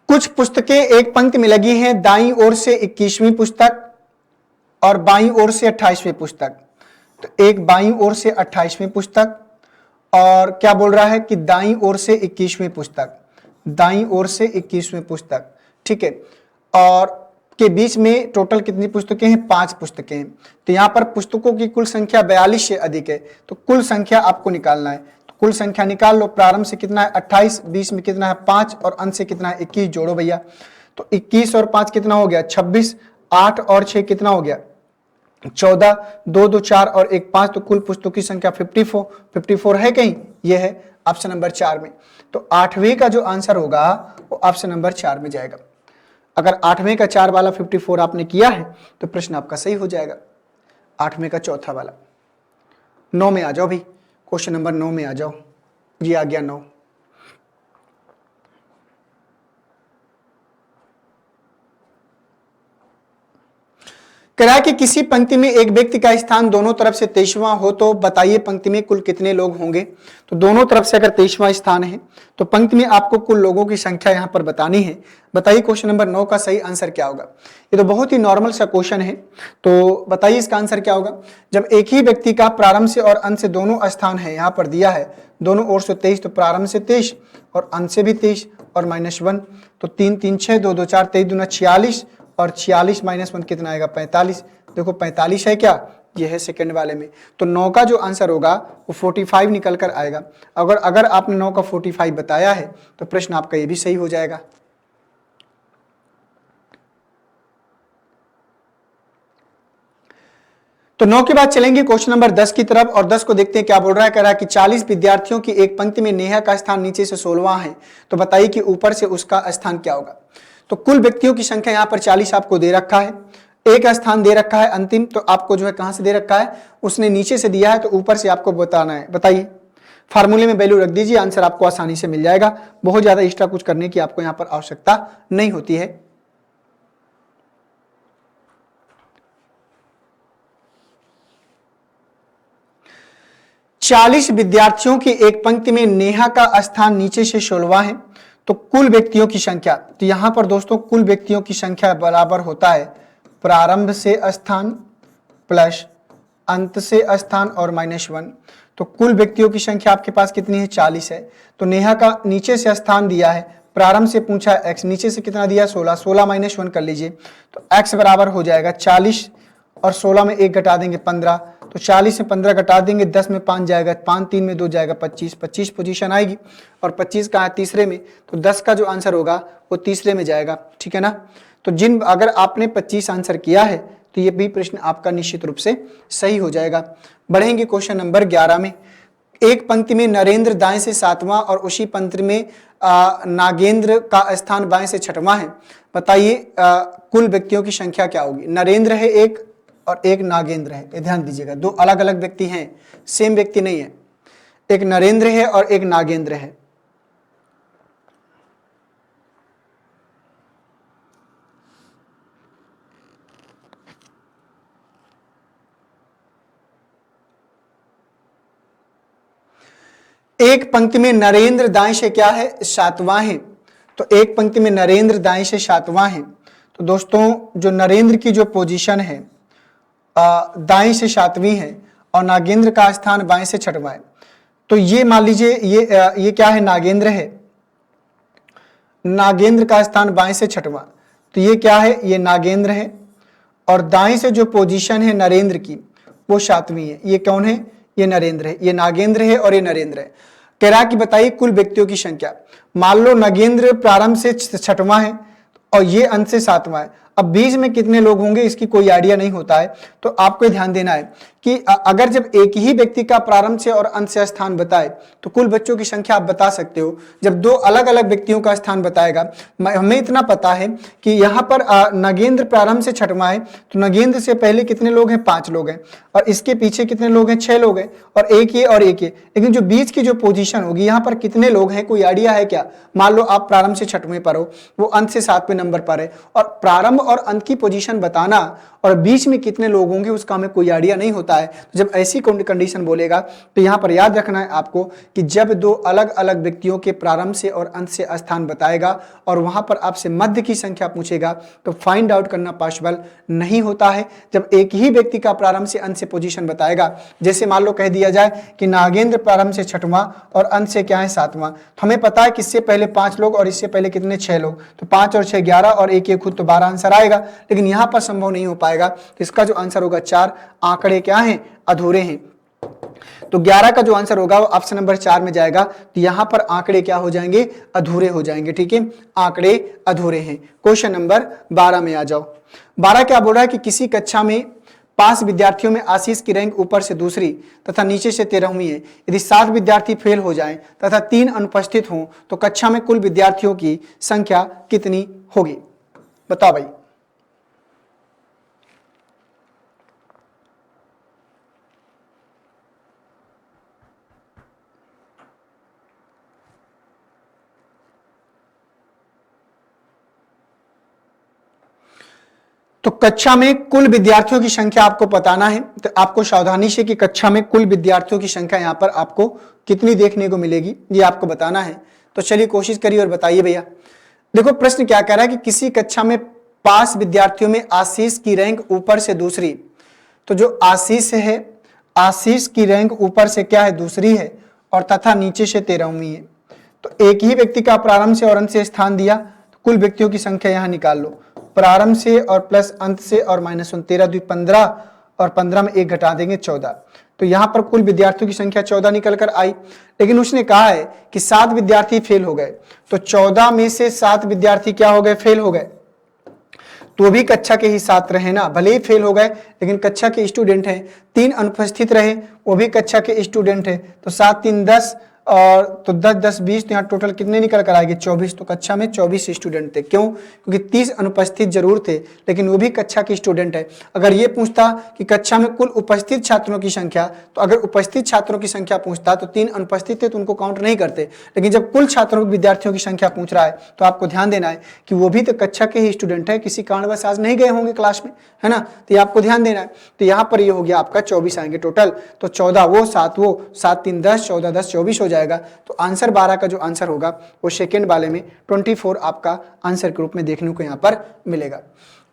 कुछ पुस्तकें एक पंक्ति में लगी हैं, दाईं ओर से 21वीं पुस्तक और बाईं ओर से 28वीं पुस्तक। तो एक बाईं ओर से 28वीं पुस्तक और क्या बोल रहा है कि दाईं ओर से 21वीं पुस्तक, दाईं ओर से 21वीं पुस्तक, ठीक है। और के बीच में टोटल कितनी पुस्तकें हैं 5 पुस्तकें हैं। तो यहां पर पुस्तकों की कुल संख्या 42 से अधिक है, तो कुल संख्या आपको निकालना है। कुल संख्या निकाल लो। प्रारंभ से कितना है 28, बीच में कितना है 5 और अंत से कितना है 21, जोड़ो भैया। तो 21 और 5 कितना हो गया 26, 8 और 6 कितना हो गया 14, 2 2 4 और 1 5। तो कुल पुस्तकों की संख्या 54 है कहीं, ये है ऑप्शन नंबर 4 में। तो 8वें का जो आंसर होगा वो ऑप्शन नंबर 4 में जाएगा। अगर 8वें का 4 वाला 54 आपने किया है तो प्रश्न आपका सही हो जाएगा। 8वें का चौथा वाला। 9 में आ जाओ भाई, क्वेश्चन नंबर 9 में आ जाओ। ये आ गया 9। कह रहा है कि किसी पंक्ति में एक व्यक्ति का स्थान दोनों तरफ से 23वां हो तो बताइए पंक्ति में कुल कितने लोग होंगे। तो दोनों तरफ से अगर 23वां स्थान है तो पंक्ति में आपको कुल लोगों की संख्या यहां पर बतानी है। बताइए क्वेश्चन नंबर 9 का सही आंसर क्या होगा। ये तो बहुत ही नॉर्मल सा क्वेश्चन है, तो बताइए इसका आंसर क्या होगा। जब एक ही व्यक्ति का प्रारंभ से और अंत से दोनों स्थान है यहां पर दिया है, दोनों ओर से 23, तो प्रारंभ से 23 और अंत से भी 23 और -1, तो 3 3 6 2 2 4 23 दूना 46 और 46 -1 कितना आएगा 45। देखो 45 है क्या, ये है सेकंड वाले में। तो 9 का जो आंसर होगा वो 45 निकल कर आएगा। अगर आपने 9 का 45 बताया है तो प्रश्न आपका ये भी सही हो जाएगा। तो 9 के बाद चलेंगे क्वेश्चन नंबर 10 की तरफ, और 10 को देखते हैं क्या बोल रहा है। कह रहा है कि 40 विद्यार्थियों की एक पंक्ति में नेहा का स्थान नीचे से 16वां है, तो बताइए कि ऊपर से उसका स्थान क्या होगा। तो कुल व्यक्तियों की संख्या यहां पर 40 आपको दे रखा है, एक स्थान दे रखा है अंतिम, तो आपको जो है कहां से दे रखा है, उसने नीचे से दिया है, तो ऊपर से आपको बताना है। बताइए, फार्मूले में वैल्यू रख दीजिए, आंसर आपको आसानी से मिल जाएगा। बहुत ज्यादा एक्स्ट्रा कुछ करने की आपको यहां पर आवश्यकता नहीं होती है। चालीस विद्यार्थियों की एक पंक्ति में नेहा का स्थान नीचे से 16वां है, तो कुल व्यक्तियों की संख्या, तो यहां पर दोस्तों कुल व्यक्तियों की संख्या बराबर होता है प्रारंभ से स्थान प्लस अंत से स्थान और -1। तो कुल व्यक्तियों की संख्या आपके पास कितनी है, 40 है। तो नेहा का नीचे से स्थान दिया है, प्रारंभ से पूछा है x, नीचे से कितना दिया 16, 16 -1 कर लीजिए, तो x बराबर हो जाएगा 40 और 16 में 1 घटा देंगे 15, तो 40 में 15 घटा देंगे, 10 में 5 जाएगा, 5 3 में 2 जाएगा 25, 25 पोजीशन आएगी, और 25 कहाँ है तीसरे में, तो 10 का जो आंसर होगा वो तीसरे में जाएगा। ठीक है ना। तो अगर आपने 25 आंसर किया है तो ये भी प्रश्न आपका निश्चित रूप से सही हो जाएगा। बढ़ेंगे क्वेश्चन नंबर 11 में। एक पंक्ति में नरेंद्र दाएं से 7वां और उसी पंक्ति में नागेंद्र का स्थान बाएं से 6वां है। बताइए कुल व्यक्तियों की संख्या क्या होगी। नरेंद्र है एक और एक नागेंद्र है, ये ध्यान दीजिएगा, दो अलग अलग व्यक्ति हैं, सेम व्यक्ति नहीं है। एक नरेंद्र है और एक नागेंद्र है। एक पंक्ति में नरेंद्र दाएं से क्या है, 7वां है। तो एक पंक्ति में नरेंद्र दाएं से 7वां है, तो दोस्तों जो नरेंद्र की जो पोजीशन है दाएं से 7वीं है और नागेंद्र का स्थान बाएं से 6वां है। तो ये मान लीजिए ये क्या है, नागेंद्र है, नागेंद्र का स्थान बाएं से 6वां, तो ये क्या है, ये नागेंद्र है, और दाएं से जो पोजीशन है नरेंद्र की वो 7वीं है। ये कौन है, ये नरेंद्र है, ये नागेंद्र है और ये नरेंद्र है। कह रहा कि बताइए कुल व्यक्तियों की संख्या। मान लो नगेंद्र प्रारंभ से 6वां है और ये अंत से 7वां है। अब बीच में कितने लोग होंगे इसकी कोई आइडिया नहीं होता है, तो आपको ध्यान देना है कि अगर जब एक ही व्यक्ति का प्रारंभ से और अंत से स्थान बताए तो कुल बच्चों की संख्या आप बता सकते हो। जब दो अलग अलग व्यक्तियों का स्थान बताएगा, हमें इतना पता है कि यहाँ पर नगेंद्र प्रारंभ से 6वां है, तो नगेंद्र से पहले कितने लोग हैं, 5 लोग हैं, और इसके पीछे कितने लोग हैं, 6 लोग हैं, और एक ये और एक ये। लेकिन जो बीच की जो पोजीशन होगी यहाँ पर कितने लोग हैं, कोई आइडिया है क्या। मान लो आप प्रारंभ से 6वें पर हो, वो अंत से 7वें नंबर पर है, और प्रारंभ और अंत की पोजीशन बताना और बीच में कितने लोग होंगे उसका हमें कोई आइडिया नहीं होता है। तो जब ऐसी कंडीशन बोलेगा तो यहां पर याद रखना है आपको कि जब दो अलग अलग व्यक्तियों के प्रारंभ से और अंत से स्थान बताएगा और वहां पर आपसे मध्य की संख्या पूछेगा तो फाइंड आउट करना पॉसिबल नहीं होता है। जब एक ही व्यक्ति का प्रारंभ से अंत से पोजीशन बताएगा, जैसे मान लो कह दिया जाए कि नागेंद्र प्रारंभ से 6वां और अंत से क्या है 7वां, तो हमें पता है कि इससे पहले 5 लोग और इससे पहले कितने 6 लोग, तो 5 और 6 11 और एक खुद तो 12 आंसर आएगा। लेकिन यहां पर संभव नहीं हो पाएगा, तो इसका जो आंसर होगा 4, आंकड़े क्या हैं, अधूरे हैं। तो 11 का जो आंसर होगा वो ऑप्शन नंबर 4 में जाएगा। तो यहां पर आंकड़े क्या हो जाएंगे, अधूरे हो जाएंगे। ठीक है, आंकड़े अधूरे हैं। क्वेश्चन नंबर 12 में आ जाओ। 12 क्या बोल रहा है कि किसी कक्षा में 5 विद्यार्थियों में आशीष की रैंक ऊपर से दूसरी तथा नीचे से 13वीं है। यदि 7 विद्यार्थी फेल हो जाएं तथा 3 अनुपस्थित हों तो कक्षा में कुल विद्यार्थियों की संख्या कितनी होगी। बताओ भाई। तो तो कक्षा में कुल विद्यार्थियों की संख्या आपको बताना है। तो आपको सावधानी से कि कक्षा में कुल विद्यार्थियों की संख्या यहाँ पर आपको कितनी देखने को मिलेगी ये आपको बताना है। तो चलिए कोशिश करिए और बताइए भैया। देखो प्रश्न क्या कह रहा है कि किसी कक्षा में पास विद्यार्थियों में आशीष की रैंक ऊपर से दूसरी, तो जो आशीष है, आशीष की रैंक ऊपर से क्या है, दूसरी है, और तथा नीचे से 13वीं है। तो एक ही व्यक्ति का प्रारंभ से और अंत से स्थान दिया, तो कुल व्यक्तियों की संख्या यहां निकाल लो। प्रारंभ से और प्लस अंत से और माइनस 13 2 15 और 15 में 1 घटा देंगे 14। तो यहां पर कुल विद्यार्थियों की संख्या 14 निकल कर आई। लेकिन उसने कहा है कि 7 विद्यार्थी फेल हो गए, तो 14 में से 7 विद्यार्थी क्या हो गए, फेल हो गए। तो भी कक्षा के ही छात्र हैं ना, भले ही फेल हो गए लेकिन कक्षा के स्टूडेंट हैं। 3 अनुपस्थित रहे, वो भी कक्षा के स्टूडेंट है। तो 7 3 10 और तो 10 10 20, तो यहाँ टोटल कितने निकल कर आएंगे, 24। तो कक्षा में 24 स्टूडेंट थे। क्यों? क्योंकि 30 अनुपस्थित जरूर थे लेकिन वो भी कक्षा के स्टूडेंट है। अगर ये पूछता कि कक्षा में कुल उपस्थित छात्रों की संख्या, तो अगर उपस्थित छात्रों की संख्या पूछता तो 3 अनुपस्थित थे तो उनको काउंट नहीं करते। लेकिन जब कुल छात्रों विद्यार्थियों की संख्या पूछ रहा है तो आपको ध्यान देना है कि वो भी तो कक्षा के ही स्टूडेंट है, किसी कारणवश आज नहीं गए होंगे क्लास में, है ना। तो ये आपको ध्यान देना है। तो यहाँ पर ये हो गया आपका 24 आएंगे टोटल। तो 14 वो 7 वो 7 3 10 14 10 24 हो जाएगा। तो आंसर 12 का जो आंसर होगा वो सेकेंड वाले में 24 आपका आंसर के रूप में देखने को यहां पर मिलेगा।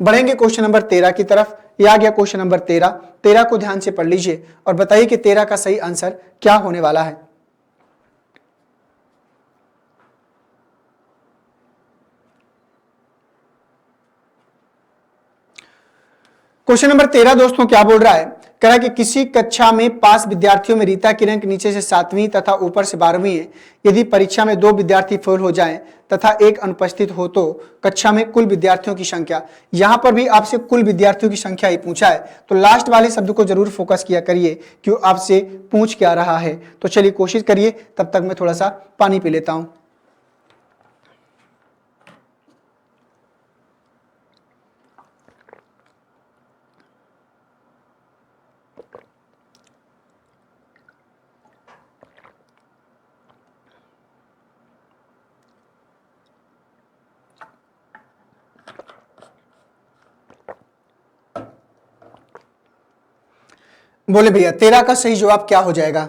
बढ़ेंगे क्वेश्चन नंबर 13 की तरफ। ये आ गया क्वेश्चन नंबर 13 को ध्यान से पढ़ लीजिए और बताइए कि 13 का सही आंसर क्या होने वाला है। क्वेश्चन नंबर 13 दोस्तों क्या बोल रहा है, कह रहा है कि किसी कक्षा में पास विद्यार्थियों में रीता की रैंक नीचे से 7वीं तथा ऊपर से 12वीं है। यदि परीक्षा में 2 विद्यार्थी फेल हो जाएं तथा 1 अनुपस्थित हो तो कक्षा में कुल विद्यार्थियों की संख्या। यहां पर भी आपसे कुल विद्यार्थियों की संख्या ही पूछा है, तो लास्ट वाले शब्द को जरूर फोकस किया करिए कि आपसे पूछ क्या रहा है। तो चलिए कोशिश करिए, तब तक मैं थोड़ा सा पानी पी लेता हूं। बोले भैया 13 का सही जवाब क्या हो जाएगा।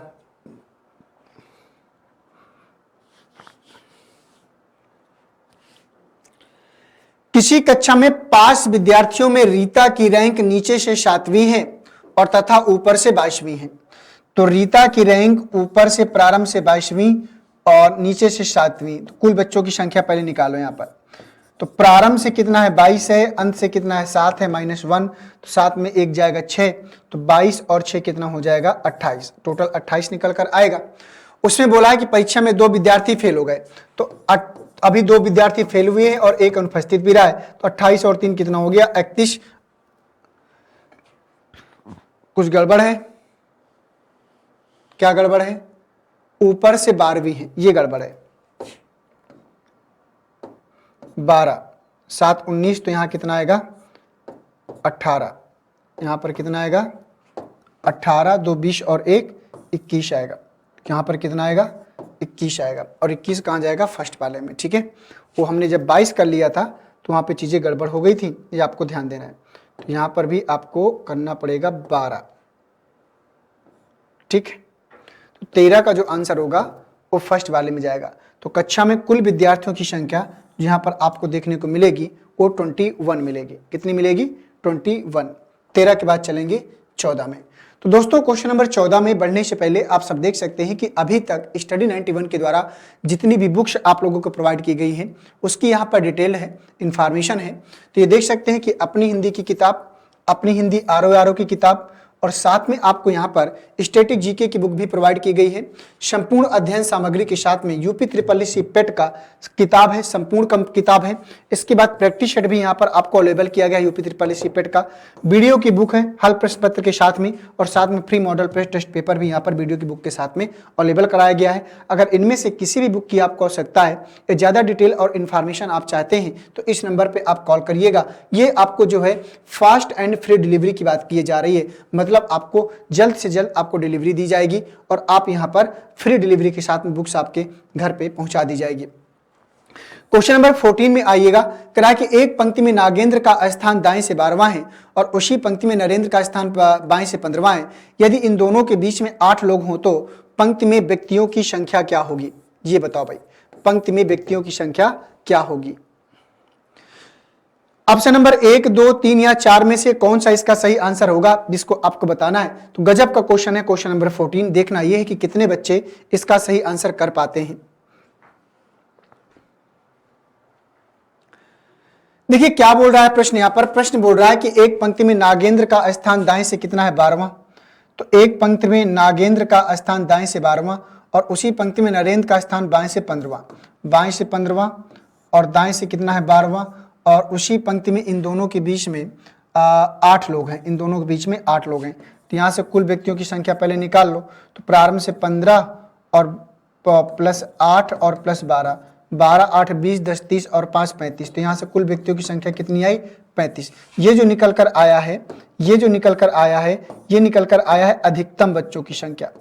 किसी कक्षा में पास विद्यार्थियों में रीता की रैंक नीचे से 7वीं है और तथा ऊपर से 22वीं है। तो रीता की रैंक ऊपर से प्रारंभ से 22वीं और नीचे से 7वीं। तो कुल बच्चों की संख्या पहले निकालो यहां पर। तो प्रारंभ से कितना है, 22 है, अंत से कितना है, 7 है, -1, तो 7 में 1 जाएगा 6, तो 22 और 6 कितना हो जाएगा, 28। टोटल 28 निकल कर आएगा। उसमें बोला है कि परीक्षा में 2 विद्यार्थी फेल हो गए, तो अभी 2 विद्यार्थी फेल हुए हैं और 1 अनुपस्थित भी रहा है, तो 28 और 3 कितना हो गया, 31। कुछ गड़बड़ है क्या, गड़बड़ है, ऊपर से 12वीं है, ये गड़बड़ है। 12 7 19, तो यहां कितना आएगा, 18। यहां पर कितना आएगा, 18 2 20 और 1 21 आएगा। यहां पर कितना आएगा, 21 आएगा। और 21 कहां जाएगा, फर्स्ट वाले में। ठीक है, वो हमने जब 22 कर लिया था तो वहां पे चीजें गड़बड़ हो गई थी, ये आपको ध्यान देना है। तो यहां पर भी आपको करना पड़ेगा 12। ठीक है, तो 13 का जो आंसर होगा वो फर्स्ट वाले में जाएगा। तो कक्षा में कुल विद्यार्थियों की संख्या यहां पर आपको देखने को मिलेगी वो 21 मिलेगी। कितनी मिलेगी, 21। 13 के बाद चलेंगे 14 में। तो दोस्तों क्वेश्चन नंबर 14 में बढ़ने से पहले आप सब देख सकते हैं कि अभी तक स्टडी 91 के द्वारा जितनी भी बुक्स आप लोगों को प्रोवाइड की गई हैं उसकी यहाँ पर डिटेल है, इंफॉर्मेशन है। तो ये देख सकते हैं कि अपनी हिंदी की किताब, अपनी हिंदी RO की किताब, और साथ में आपको यहाँ पर स्टैटिक जीके की बुक भी प्रोवाइड की गई है। संपूर्ण अध्ययन सामग्री के साथ में यूपी SSSC पेट का किताब है, संपूर्ण किताब है। इसके बाद प्रैक्टिस सेट भी यहाँ पर आपको अवेलेबल किया गया है यूपी SSSC पेट का। वीडियो की बुक है हल प्रश्न पत्र के साथ में, और साथ में फ्री मॉडल टेस्ट पेपर भी यहाँ पर वीडियो की बुक के साथ में अवेलेबल कराया गया है। अगर इनमें से किसी भी बुक की आपको आवश्यकता है या ज़्यादा डिटेल और इन्फॉर्मेशन आप चाहते हैं तो इस नंबर पर आप कॉल करिएगा। ये आपको जो है फास्ट एंड फ्री डिलीवरी की बात की जा रही है, मतलब आपको जल्द से जल्द आपको डिलीवरी दी जाएगी और आप यहां पर फ्री डिलीवरी के साथ में बुक्स आपके घर पे पहुंचा दी जाएगी। क्वेश्चन नंबर 14 में आइएगा, करा कि एक पंक्ति में नागेंद्र का स्थान दाएं से 12वां है और उसी पंक्ति में नरेंद्र का स्थान बाएं से 15वां है। यदि इन दोनों के बीच में 8 लोग हों तो पंक्ति में व्यक्तियों की संख्या क्या होगी? ये बताओ भाई, पंक्ति में व्यक्तियों की संख्या क्या होगी? ऑप्शन नंबर 1, 2, 3 या 4 में से कौन सा इसका सही आंसर होगा, जिसको आपको बताना है। तो गजब का क्वेश्चन है क्वेश्चन नंबर 14। देखना यह है कि कितने बच्चे इसका सही आंसर कर पाते हैं। देखिए क्या बोल रहा है प्रश्न, यहां पर प्रश्न बोल रहा है कि एक पंक्ति में नागेंद्र का स्थान दाएं से कितना है? 12वां। तो एक पंक्ति में नागेंद्र का स्थान दाएं से 12वां और उसी पंक्ति में नरेंद्र का स्थान बाएं से 15वां, बाएं से 15वां और दाएं से कितना है? 12वां। और उसी पंक्ति में इन दोनों के बीच में 8 लोग हैं, इन दोनों के बीच में 8 लोग हैं। तो यहां से कुल व्यक्तियों की संख्या पहले निकाल लो। तो प्रारंभ से 15 और प्लस 8 और प्लस 12, 12, 8, 20, 10, 30 और 5, 35। तो यहां से कुल व्यक्तियों की संख्या कितनी आई? 35। ये जो निकल कर आया है, ये जो निकल कर आया है, ये निकल कर आया है अधिकतम बच्चों की संख्या।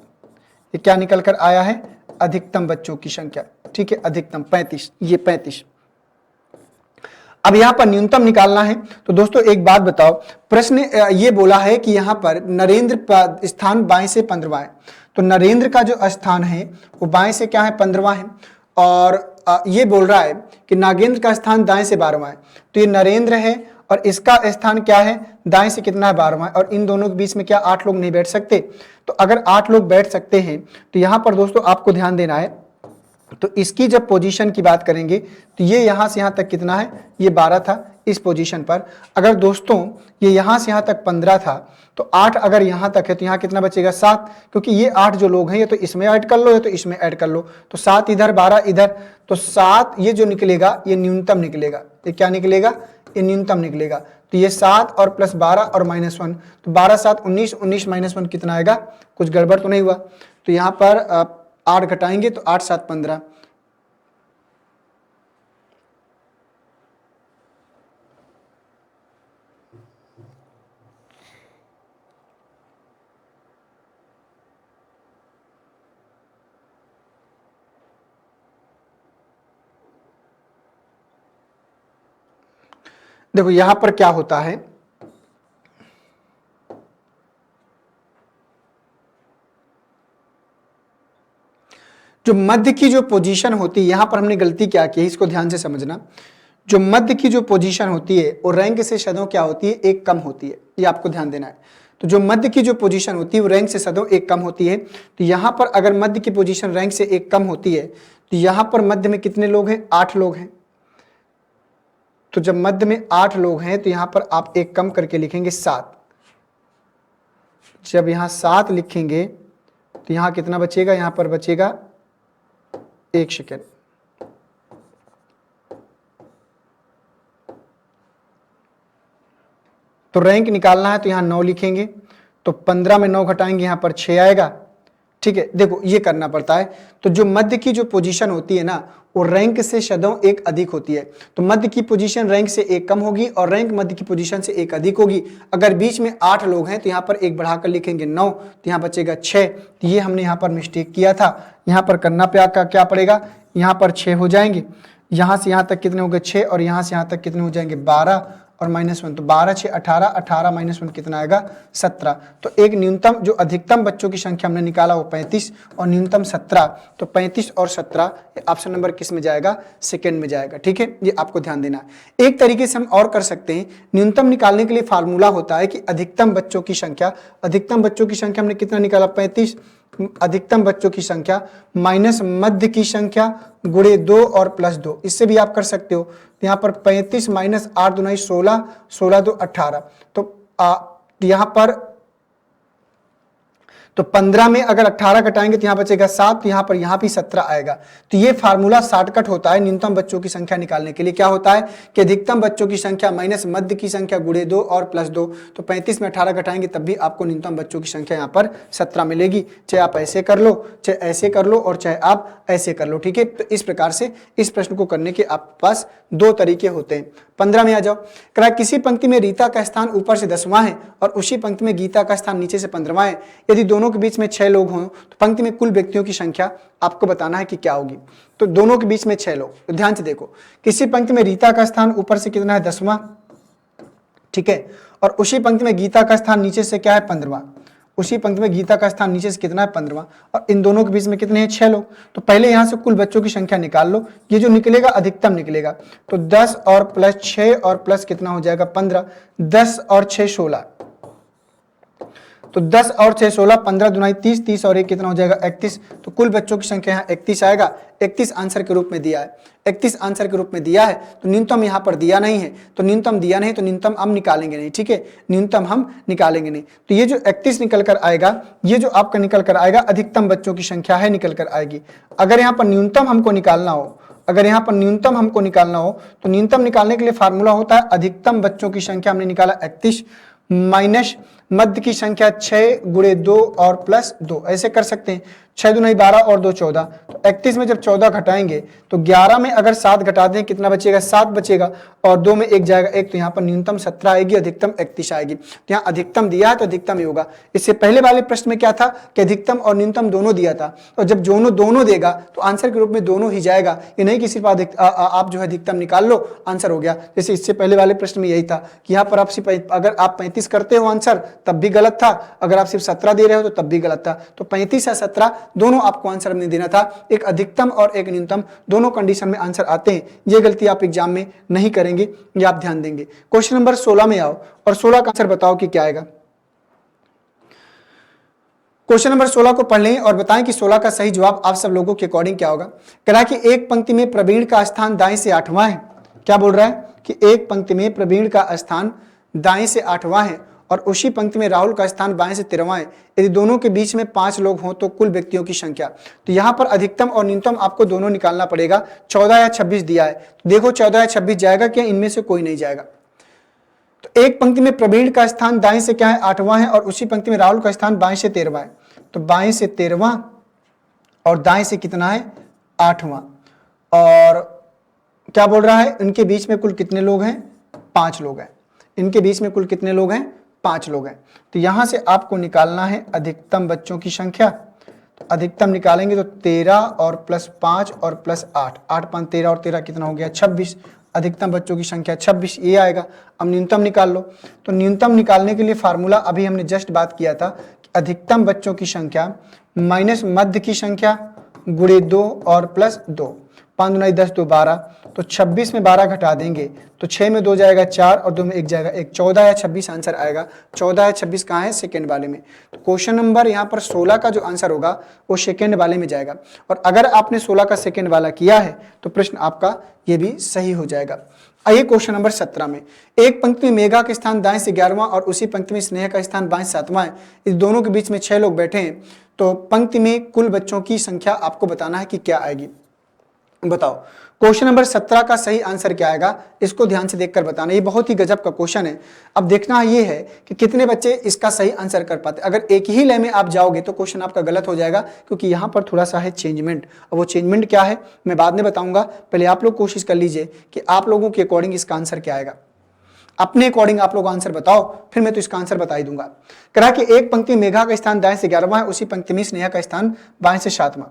ये क्या निकल कर आया है? अधिकतम बच्चों की संख्या। ठीक है, अधिकतम 35, ये 35। अब यहां पर न्यूनतम निकालना है। तो दोस्तों एक बात बताओ, प्रश्न ये बोला है कि यहां पर नरेंद्र स्थान बाएं से 15वां है। तो नरेंद्र का जो स्थान है वो बाएं से क्या है? 15वां है। और ये बोल रहा है कि नागेंद्र का स्थान दाएं से 12वां है। तो ये नरेंद्र है और इसका स्थान क्या है? दाएं से कितना है? 12वां। और इन दोनों के बीच में क्या 8 लोग नहीं बैठ सकते? तो अगर 8 लोग बैठ सकते हैं तो यहां पर दोस्तों आपको ध्यान देना है। तो इसकी जब पोजीशन की बात करेंगे तो ये यहां से यहां तक कितना है? ये 12 था इस पोजीशन पर। अगर दोस्तों ये यहां से यहां तक 15 था तो 8 अगर यहां तक है तो यहां कितना बचेगा? 7, क्योंकि ये 8 जो लोग हैं ये तो इसमें ऐड कर लो, ये तो इसमें ऐड कर लो। तो 7 इधर, 12 इधर, तो 7 ये जो निकलेगा ये न्यूनतम निकलेगा। ये क्या निकलेगा? ये न्यूनतम निकलेगा। तो ये 7 और प्लस 12 और -1, तो 12, 7, 19, 19 -1 कितना आएगा? कुछ गड़बड़ तो नहीं हुआ? तो यहां पर 8 घटाएंगे तो 8, 7, 15। देखो यहां पर क्या होता है, जो मध्य की जो पोजीशन होती है, यहां पर हमने गलती क्या की है इसको ध्यान से समझना। जो मध्य की जो पोजीशन होती है वो रैंक से सदैव क्या होती है? एक कम होती है। ये आपको ध्यान देना है। तो जो मध्य की जो पोजीशन होती है वो रैंक से सदैव एक कम होती है। तो यहां पर अगर मध्य की पोजीशन रैंक से एक कम होती है तो यहां पर मध्य में कितने लोग हैं? 8 लोग हैं। तो जब मध्य में 8 लोग हैं तो यहां पर आप एक कम करके लिखेंगे 7। जब यहां 7 लिखेंगे तो यहां कितना बचेगा? यहां पर बचेगा 1 सेकेंड। तो रैंक निकालना है तो यहां 9 लिखेंगे। तो 15 में 9 घटाएंगे यहां पर 6 आएगा। ठीक है, देखो ये करना पड़ता है। तो जो मध्य की जो पोजीशन होती है ना वो रैंक से सदैव एक अधिक होती है। तो मध्य की पोजीशन रैंक से एक कम होगी और रैंक मध्य की पोजीशन से एक अधिक होगी। अगर बीच में 8 लोग हैं तो यहाँ पर एक बढ़ाकर लिखेंगे 9, तो यहाँ बचेगा 6। तो ये हमने यहाँ पर मिस्टेक किया था। यहाँ पर करना क्या पड़ेगा? यहाँ पर 6 हो जाएंगे। यहाँ से यहाँ तक कितने हो गए? 6 और यहाँ से यहाँ तक कितने हो जाएंगे? 12 और -1। तो 12, 6, 18, 18 -1 कितना आएगा? 17। तो एक न्यूनतम जो अधिकतम बच्चों की संख्या हमने निकाला वो 35 और न्यूनतम 17। तो 35 और 17 ऑप्शन नंबर किस में जाएगा? सेकंड में जाएगा। ठीक है, ये आपको ध्यान देना है। एक तरीके से हम और कर सकते हैं। न्यूनतम निकालने के लिए फार्मूला होता है कि अधिकतम बच्चों की संख्या, अधिकतम बच्चों की संख्या हमने कितना निकाला? 35। अधिकतम बच्चों की संख्या माइनस मध्य की संख्या गुणे 2 और +2। इससे भी आप कर सकते हो। तो यहाँ पर 35 माइनस 8 दूनी 16, 16 2 18। तो यहाँ पर तो 15 में अगर 18 घटाएंगे तो यहाँ बचेगा 7, तो यहाँ पर यहाँ भी 17 आएगा। तो ये फार्मूला शॉर्टकट होता है न्यूनतम बच्चों की संख्या निकालने के लिए। क्या होता है कि अधिकतम बच्चों की संख्या माइनस मध्य की संख्या गुणे 2 और +2। तो 35 में 18 घटाएंगे तब भी आपको न्यूनतम बच्चों की संख्या यहाँ पर 17 मिलेगी। चाहे आप ऐसे कर लो, चाहे ऐसे कर लो और चाहे आप ऐसे कर लो। ठीक है, तो इस प्रकार से इस प्रश्न को करने के आपके पास 2 तरीके होते हैं। 15 में आ जाओ। कहा किसी पंक्ति में रीता का स्थान ऊपर से 10वां है और उसी पंक्ति में गीता का स्थान नीचे से 15वां है। यदि दोनों दोनों के बीच में 6 लोग हों तो पंक्ति में कुल व्यक्तियों की संख्या आपको बताना है कि क्या होगी। तो दोनों के बीच में 6 लोग, तो ध्यान से देखो, किसी पंक्ति में रीता का स्थान ऊपर से कितना है 10वां, ठीक है, और उसी पंक्ति में गीता का स्थान नीचे से क्या है 15वां, उसी पंक्ति में गीता का स्थान नीचे से कितना है 15वां, और इन दोनों के बीच में कितने हैं 6 लोग। तो पहले यहां से कुल बच्चों की संख्या निकाल लो, ये जो निकलेगा अधिकतम निकलेगा, तो 10 और प्लस 6 और प्लस कितना हो जाएगा 15, 10 और 6 16, तो 10 और 6 16, 15 दुनाई 30, 30 और 1 कितना हो जाएगा 31, तो कुल बच्चों की संख्या यहाँ 31 आएगा। 31 आंसर के रूप में दिया है, 31 आंसर के रूप में दिया है, तो न्यूनतम यहाँ पर दिया नहीं है, तो न्यूनतम दिया नहीं, तो न्यूनतम हम निकालेंगे नहीं, ठीक है, न्यूनतम हम निकालेंगे नहीं। तो ये जो 31 निकल कर आएगा, ये जो आपका निकल कर आएगा अधिकतम बच्चों की संख्या है निकल कर आएगी। अगर यहाँ पर न्यूनतम हमको निकालना हो, अगर यहाँ पर न्यूनतम हमको निकालना हो, तो न्यूनतम निकालने के लिए फार्मूला होता है अधिकतम बच्चों की संख्या हमने निकाला 31 माइनस मध्य की संख्या 6 गुणे 2 और प्लस 2, ऐसे कर सकते हैं। 6 दुनाई 12 और 2 14, तो 31 में जब 14 घटाएंगे तो 11 में अगर 7 घटा दें कितना बचेगा 7 बचेगा, और 2 में 1 जाएगा 1, तो यहाँ पर न्यूनतम 17 आएगी, अधिकतम 31 आएगी। तो यहाँ अधिकतम दिया है तो अधिकतम ही होगा। इससे पहले वाले प्रश्न में क्या था कि अधिकतम और न्यूनतम दोनों दिया था, और जब दोनों देगा तो आंसर के रूप में दोनों ही जाएगा, ये नहीं कि सिर्फ आप जो है अधिकतम निकाल लो आंसर हो गया। जैसे इससे पहले वाले प्रश्न में यही था कि यहाँ पर आप सिर्फ अगर आप 35 करते हो आंसर तब भी गलत था, अगर आप सिर्फ 17 दे रहे हो तो तब भी गलत था। तो 35 या 17 दोनों आपको आंसर हमने देना था, एक अधिकतम और एक न्यूनतम दोनों कंडीशन में आंसर आते हैं। ये गलती आप एग्जाम में नहीं करेंगे, ये आप ध्यान देंगे। क्वेश्चन नंबर 16 में आओ और 16 का आंसर बताओ कि क्या आएगा। क्वेश्चन नंबर 16 को पढ़ लें और बताएं कि 16 का सही जवाब आप सब लोगों के अकॉर्डिंग क्या होगा। कह रहा है कि एक पंक्ति में प्रवीण का स्थान दाएं से 8वां है। क्या बोल रहा है कि एक पंक्ति में प्रवीण का स्थान दाएं से 8वां है और उसी पंक्ति में राहुल का स्थान बाएं से 13वां है। यदि दोनों के बीच में 5 लोग हों तो कुल व्यक्तियों की संख्या। तो यहां पर अधिकतम और न्यूनतम आपको दोनों निकालना पड़ेगा। 14 या 26 दिया है, तो देखो 14 या 26 जाएगा क्या, इनमें से कोई नहीं जाएगा। तो एक पंक्ति में प्रवीण का स्थान दाएं से क्या है 8वां है और उसी पंक्ति में राहुल का स्थान बाएं से 13वां है। तो बाएं से 13वां और दाएं से कितना है 8वां, और क्या बोल रहा है इनके बीच में कुल कितने लोग हैं 5 लोग हैं। इनके बीच में कुल कितने लोग हैं 5 लोग हैं। तो यहां से आपको निकालना है अधिकतम बच्चों की संख्या। तो अधिकतम निकालेंगे तो 13 और प्लस 5 और प्लस 8, 8 5 13 और 13 कितना हो गया 26, अधिकतम बच्चों की संख्या 26 ये आएगा। अब न्यूनतम निकाल लो। तो न्यूनतम निकालने के लिए फार्मूला अभी हमने जस्ट बात किया था कि अधिकतम बच्चों की संख्या माइनस मध्य की संख्या गुणे 2 और प्लस 2, 5 दुनाई 10 2 12, तो 26 में 12 घटा देंगे तो 6 में 2 जाएगा 4 और 2 में 1 जाएगा 1, 14 या 26 आंसर आएगा। 14 या 26 कहाँ है सेकेंड वाले में। तो क्वेश्चन नंबर यहाँ पर 16 का जो आंसर होगा वो सेकेंड वाले में जाएगा, और अगर आपने 16 का सेकेंड वाला किया है तो प्रश्न आपका ये भी सही हो जाएगा। आइए क्वेश्चन नंबर 17 में, एक पंक्ति में मेघा का स्थान दाएं से 11वां और उसी पंक्ति में स्नेह का स्थान बाएं से 7वां है। इस दोनों के बीच में 6 लोग बैठे हैं, तो पंक्ति में कुल बच्चों की संख्या आपको बताना है कि क्या आएगी। बताओ क्वेश्चन नंबर 17 का सही आंसर क्या आएगा, इसको ध्यान से देखकर बताना। ये बहुत ही गजब का क्वेश्चन है। अब देखना ये है कि कितने बच्चे इसका सही आंसर कर पाते। अगर एक ही लय में आप जाओगे तो क्वेश्चन आपका गलत हो जाएगा, क्योंकि यहाँ पर थोड़ा सा है चेंजमेंट। अब वो चेंजमेंट क्या है मैं बाद में बताऊंगा, पहले आप लोग कोशिश कर लीजिए कि आप लोगों के अकॉर्डिंग इसका आंसर क्या आएगा। अपने अकॉर्डिंग आप लोग आंसर बताओ, फिर मैं तो इसका आंसर बता ही दूंगा। कह रहा कि एक पंक्ति मेघा का स्थान दाएं से 11वां है, उसी पंक्ति में स्नेहा का स्थान बाएं से 7वां।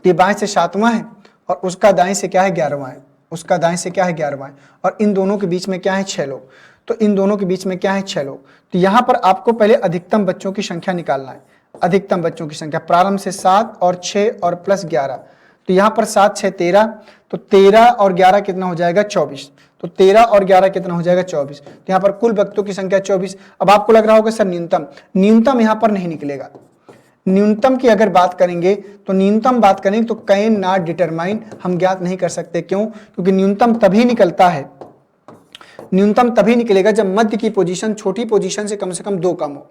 ये बाएं से 7वां है और उसका दाएं से क्या है 11वां है, उसका दाएं से क्या है 11वां है, और इन दोनों के बीच में क्या है 6 लोग। तो इन दोनों के बीच में क्या है 6 लोग। तो यहां पर आपको पहले अधिकतम बच्चों की संख्या निकालना है। अधिकतम बच्चों की संख्या प्रारंभ से 7 और 6 और प्लस 11, तो यहां पर 7 6 13, तो 13 और 11 कितना हो जाएगा 24। तो 13 और 11 कितना हो जाएगा 24। तो यहाँ पर कुल बच्चों की संख्या 24। अब आपको लग रहा होगा सर न्यूनतम यहाँ पर नहीं निकलेगा। न्यूनतम की अगर बात करेंगे तो न्यूनतम बात करेंगे तो कैन नॉट डिटरमाइन हम ज्ञात नहीं कर सकते। क्यों? क्योंकि न्यूनतम तभी निकलता है, न्यूनतम तभी निकलेगा जब मध्य की पोजीशन छोटी पोजीशन से कम 2 कम हो।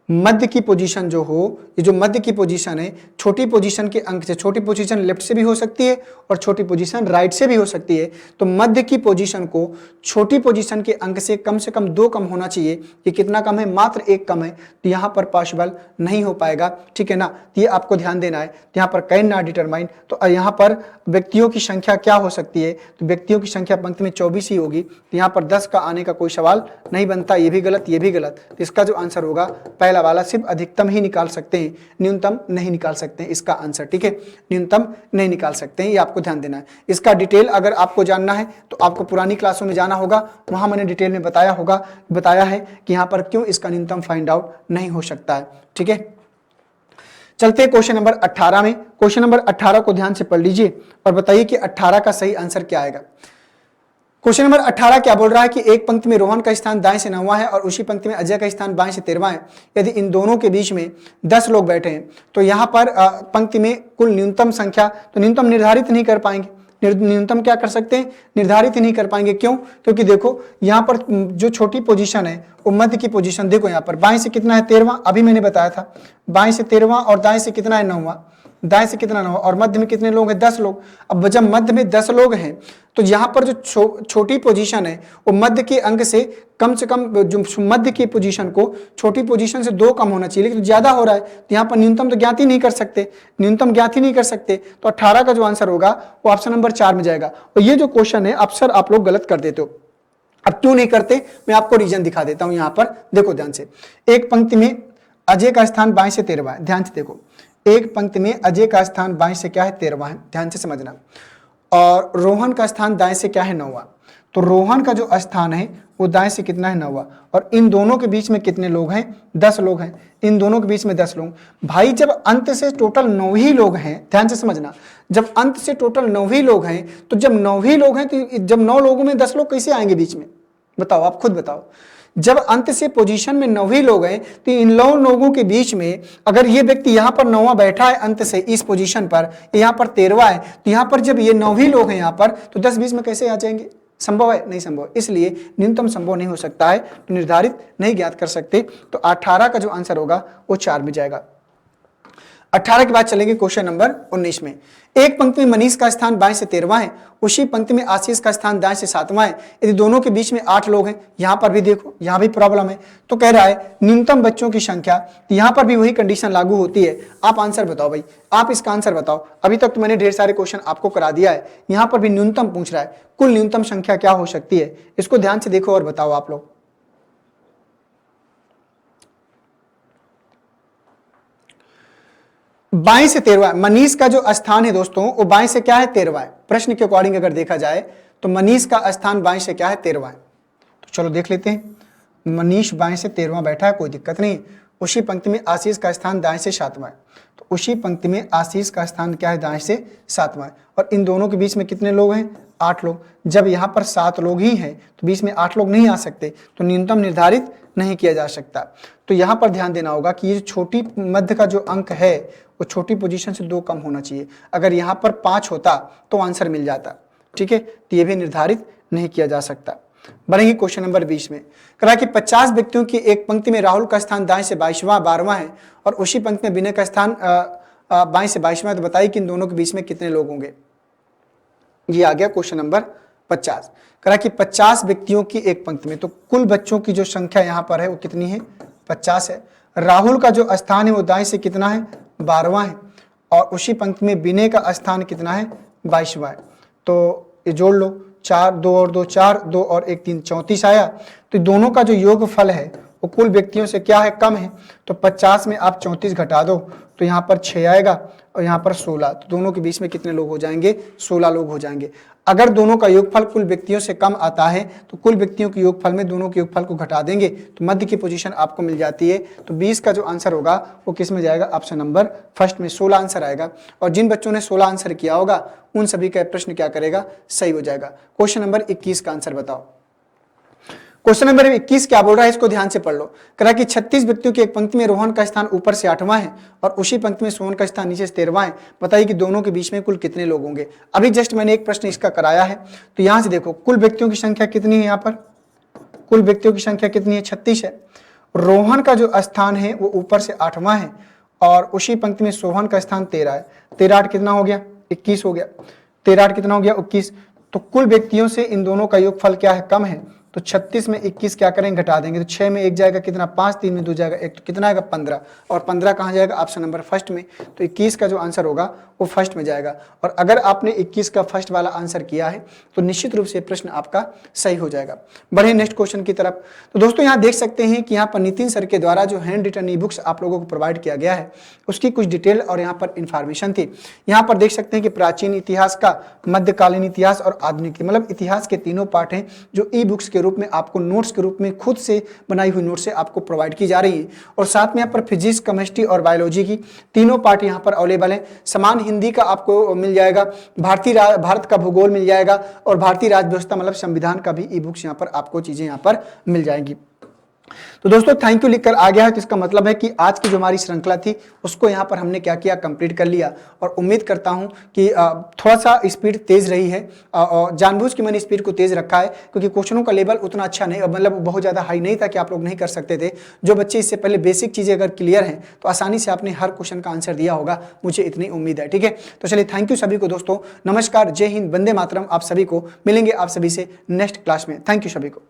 मध्य की पोजीशन जो हो, ये जो मध्य की पोजीशन है छोटी पोजीशन के अंक से, छोटी पोजीशन लेफ्ट से भी हो सकती है और छोटी पोजीशन राइट से भी हो सकती है। तो मध्य की पोजीशन को छोटी पोजीशन के अंक से कम 2 कम होना चाहिए। ये कितना कम है? मात्र 1 कम है। तो यहाँ पर पॉसिबल नहीं हो पाएगा, ठीक है ना। तो ये आपको ध्यान देना है। तो यहाँ पर कैन नॉट डिटरमाइन, तो यहाँ पर व्यक्तियों की संख्या क्या हो सकती है? तो व्यक्तियों की संख्या पंक्ति में 24 ही होगी। तो यहाँ पर 10 का आने का कोई सवाल नहीं बनता। ये भी गलत, ये भी गलत। तो इसका जो आंसर होगा पहला पहला वाला सिर्फ अधिकतम ही निकाल सकते हैं, न्यूनतम नहीं निकाल सकते हैं इसका आंसर। ठीक है, न्यूनतम नहीं निकाल सकते हैं, ये आपको ध्यान देना है। इसका डिटेल अगर आपको जानना है तो आपको पुरानी क्लासों में जाना होगा, वहां मैंने डिटेल में बताया है कि यहाँ पर क्यों इसका न्यूनतम फाइंड आउट नहीं हो सकता है। ठीक है, चलते हैं क्वेश्चन नंबर 18 में। क्वेश्चन नंबर 18 को ध्यान से पढ़ लीजिए और बताइए कि 18 का सही आंसर क्या आएगा। क्वेश्चन नंबर 18 क्या बोल रहा है कि एक पंक्ति में रोहन का स्थान दाएं से 9वां है और उसी पंक्ति में अजय का स्थान बाएं से 13वां है। यदि इन दोनों के बीच में 10 लोग बैठे हैं तो यहाँ पर पंक्ति में कुल न्यूनतम संख्या, तो न्यूनतम निर्धारित नहीं कर पाएंगे। न्यूनतम क्या कर सकते हैं, निर्धारित ही नहीं कर पाएंगे। क्यों? क्योंकि देखो यहाँ पर जो छोटी पोजीशन है वो मध्य की पोजीशन, देखो यहाँ पर बाएं से कितना है 13वां, अभी मैंने बताया था बाएं से 13वां, और दाएं से कितना है 9वां, दाएं से कितना 9, और मध्य में कितने लोग हैं 10 लोग। अब जब मध्य में 10 लोग हैं तो यहाँ पर जो छोटी पोजीशन है वो मध्य के अंक से कम, जो मध्य की पोजीशन को छोटी पोजीशन से 2 कम होना चाहिए, लेकिन ज्यादा हो रहा है तो यहाँ पर न्यूनतम तो ज्ञात ही नहीं कर सकते, न्यूनतम ज्ञात ही नहीं कर सकते। तो 18 का जो आंसर होगा वो ऑप्शन नंबर 4 में जाएगा। और ये जो क्वेश्चन है अक्सर आप लोग गलत कर देते हो। अब क्यों नहीं करते, मैं आपको रीजन दिखा देता हूं। यहाँ पर देखो ध्यान से, एक पंक्ति में अजय का स्थान बाएं से 13वां है, ध्यान से देखो, एक पंक्ति में अजय का स्थान बाएं से क्या है 13वां है, ध्यान से समझना, और रोहन का स्थान दाएं से क्या है 9वां। तो रोहन का जो स्थान है वो दाएं से कितना है 9वां, और इन दोनों के बीच में कितने लोग हैं 10 लोग हैं, इन दोनों के बीच में 10 लोग। भाई जब अंत से टोटल 9 ही लोग हैं, ध्यान से समझना, जब अंत से टोटल 9 ही लोग हैं तो जब 9 ही लोग हैं तो जब 9 लोगों में 10 लोग कैसे आएंगे बीच में, बताओ, आप खुद बताओ। जब अंत से पोजीशन में 9 ही लोग हैं तो इन 9 लोगों के बीच में अगर ये व्यक्ति यहाँ पर 9वां बैठा है अंत से इस पोजीशन पर, यहाँ पर 13वां है, तो यहाँ पर जब ये 9 ही लोग हैं यहाँ पर तो 10 बीच में कैसे आ जाएंगे, संभव है? नहीं संभव। इसलिए न्यूनतम संभव नहीं हो सकता है, तो निर्धारित नहीं ज्ञात कर सकते। तो 18 का जो आंसर होगा वो 4 में जाएगा। 18 के बाद चलेंगे क्वेश्चन नंबर 19 में। एक पंक्ति में मनीष का स्थान बाएं से 13वां है, उसी पंक्ति में आशीष का स्थान दाएं से 7वां है। यदि दोनों के बीच में 8 लोग हैं, यहां पर भी देखो, यहां भी प्रॉब्लम है। तो कह रहा है न्यूनतम बच्चों की संख्या, तो यहां पर भी वही कंडीशन लागू होती है। आप आंसर बताओ भाई, आप इसका आंसर बताओ। अभी तक तो मैंने ढेर सारे क्वेश्चन आपको करा दिया है, यहां पर भी न्यूनतम पूछ रहा है, कुल न्यूनतम संख्या क्या हो सकती है, इसको ध्यान से देखो और बताओ आप लोग। बाएं से 13वां, मनीष का जो स्थान है दोस्तों वो बाएं से क्या है 13वां है। प्रश्न के अकॉर्डिंग अगर देखा जाए तो मनीष का स्थान बाएं से क्या है 13वां है। तो चलो देख लेते हैं, मनीष बाएं से 13वां बैठा है, कोई दिक्कत नहीं। उसी पंक्ति में आशीष का स्थान दाएं से 7वां है, तो उसी पंक्ति में आशीष का स्थान क्या है दाएं से 7वां है, और इन दोनों के बीच में कितने लोग हैं 8 लोग। जब यहाँ पर 7 लोग ही हैं तो बीच में 8 लोग नहीं आ सकते, तो न्यूनतम निर्धारित नहीं किया जा सकता। तो यहाँ पर ध्यान देना होगा कि ये छोटी मध्य का जो अंक है वो छोटी पोजीशन से 2 कम होना चाहिए। अगर यहाँ पर 5 होता तो आंसर मिल जाता, ठीक है। तो ये भी निर्धारित नहीं किया जा सकता। बढ़ेंगे क्वेश्चन नंबर 20 में। कहा कि 50 व्यक्तियों की एक पंक्ति में राहुल का स्थान दाएं से 22वां 12वां है और उसी पंक्ति में विनय का स्थान बाएं से 22वां है। तो बताइए कि इन दोनों के बीच में कितने लोग होंगे। ये आ गया क्वेश्चन नंबर 50। कहा कि 50 व्यक्तियों की एक पंक्ति में, तो कुल बच्चों की जो संख्या यहाँ पर है वो कितनी है 50 है। राहुल का जो स्थान है वो दाएं से कितना है 12वां है, और उसी पंक्ति में विनय का स्थान कितना है 22वां है। तो ये जोड़ लो, 4 2 और 2 4, 2 और 1 3, 34 आया। तो दोनों का जो योग फल है वो कुल व्यक्तियों से क्या है कम है। तो 50 में आप 34 घटा दो तो यहाँ पर 6 आएगा और यहाँ पर 16। तो दोनों के बीच में कितने लोग हो जाएंगे 16 लोग हो जाएंगे। अगर दोनों का योगफल कुल व्यक्तियों से कम आता है तो कुल व्यक्तियों के योगफल में दोनों के योगफल को घटा देंगे तो मध्य की पोजीशन आपको मिल जाती है। तो 20 का जो आंसर होगा वो किस में जाएगा, ऑप्शन नंबर फर्स्ट में 16 आंसर आएगा। और जिन बच्चों ने 16 आंसर किया होगा उन सभी का प्रश्न क्या करेगा, सही हो जाएगा। क्वेश्चन नंबर 21 का आंसर बताओ। क्वेश्चन नंबर 21 क्या बोल रहा है, इसको ध्यान से पढ़ लो। कह रहा है कि 36 व्यक्तियों की एक पंक्ति में रोहन का स्थान ऊपर से 8वां है और उसी पंक्ति में सोहन का स्थान नीचे से 13वां है। बताइए कि दोनों के बीच में कुल कितने लोग होंगे। अभी जस्ट मैंने एक प्रश्न इसका कराया है, तो यहां से देखो कुल व्यक्तियों की संख्या कितनी है। यहाँ पर कुल व्यक्तियों की संख्या कितनी है 36 है। रोहन का जो स्थान है वो ऊपर से 8वां है और उसी पंक्ति में सोहन का स्थान 13 है। 13 8 कितना हो गया 21 हो गया। 13 8 कितना हो गया 21। तो कुल व्यक्तियों से इन दोनों का योगफल क्या है कम है, तो 36 में 21 क्या करेंगे, घटा देंगे, तो 6 में 1 जाएगा कितना, 5, 3 में 2 जाएगा 1, तो कितना आएगा 15, और 15 कहाँ जाएगा, ऑप्शन नंबर फर्स्ट में। तो 21 का जो आंसर होगा वो फर्स्ट में जाएगा। और अगर आपने 21 का फर्स्ट वाला आंसर किया है तो निश्चित रूप से प्रश्न आपका सही हो जाएगा। बढ़े नेक्स्ट क्वेश्चन की तरफ। तो दोस्तों यहाँ देख सकते हैं कि यहाँ पर नितिन सर के द्वारा जो हैंड रिटन ई बुक्स आप लोगों को प्रोवाइड किया गया है उसकी कुछ डिटेल और यहाँ पर इंफॉर्मेशन थी। यहाँ पर देख सकते हैं कि प्राचीन इतिहास का, मध्यकालीन इतिहास और आधुनिक, मतलब इतिहास के तीनों पार्ट हैं जो ई बुक्स के रूप में आपको नोट्स के रूप में खुद से बनाई हुई नोट्स से आपको प्रोवाइड की जा रही है। और साथ में यहाँ पर फिजिक्स, केमिस्ट्री और बायोलॉजी की तीनों पार्ट यहाँ पर अवेलेबल है। समान हिंदी का आपको मिल जाएगा, भारत का भूगोल मिल जाएगा, और भारतीय राज्य व्यवस्था मतलब संविधान का भी ई बुक्स यहाँ पर आपको चीजें यहाँ पर मिल जाएंगी। तो दोस्तों थैंक यू लिखकर आ गया है, तो इसका मतलब है कि आज की जो हमारी श्रृंखला थी उसको यहाँ पर हमने क्या किया, कंप्लीट कर लिया। और उम्मीद करता हूँ कि थोड़ा सा स्पीड तेज रही है, और जानबूझ के मैंने स्पीड को तेज रखा है क्योंकि क्वेश्चनों का लेवल उतना अच्छा नहीं, मतलब बहुत ज़्यादा हाई नहीं था कि आप लोग नहीं कर सकते थे। जो बच्चे इससे पहले बेसिक चीज़ें अगर क्लियर हैं तो आसानी से आपने हर क्वेश्चन का आंसर दिया होगा, मुझे इतनी उम्मीद है। ठीक है, तो चलिए थैंक यू सभी को दोस्तों, नमस्कार, जय हिंद, वंदे मातरम। आप सभी को मिलेंगे आप सभी से नेक्स्ट क्लास में। थैंक यू सभी को।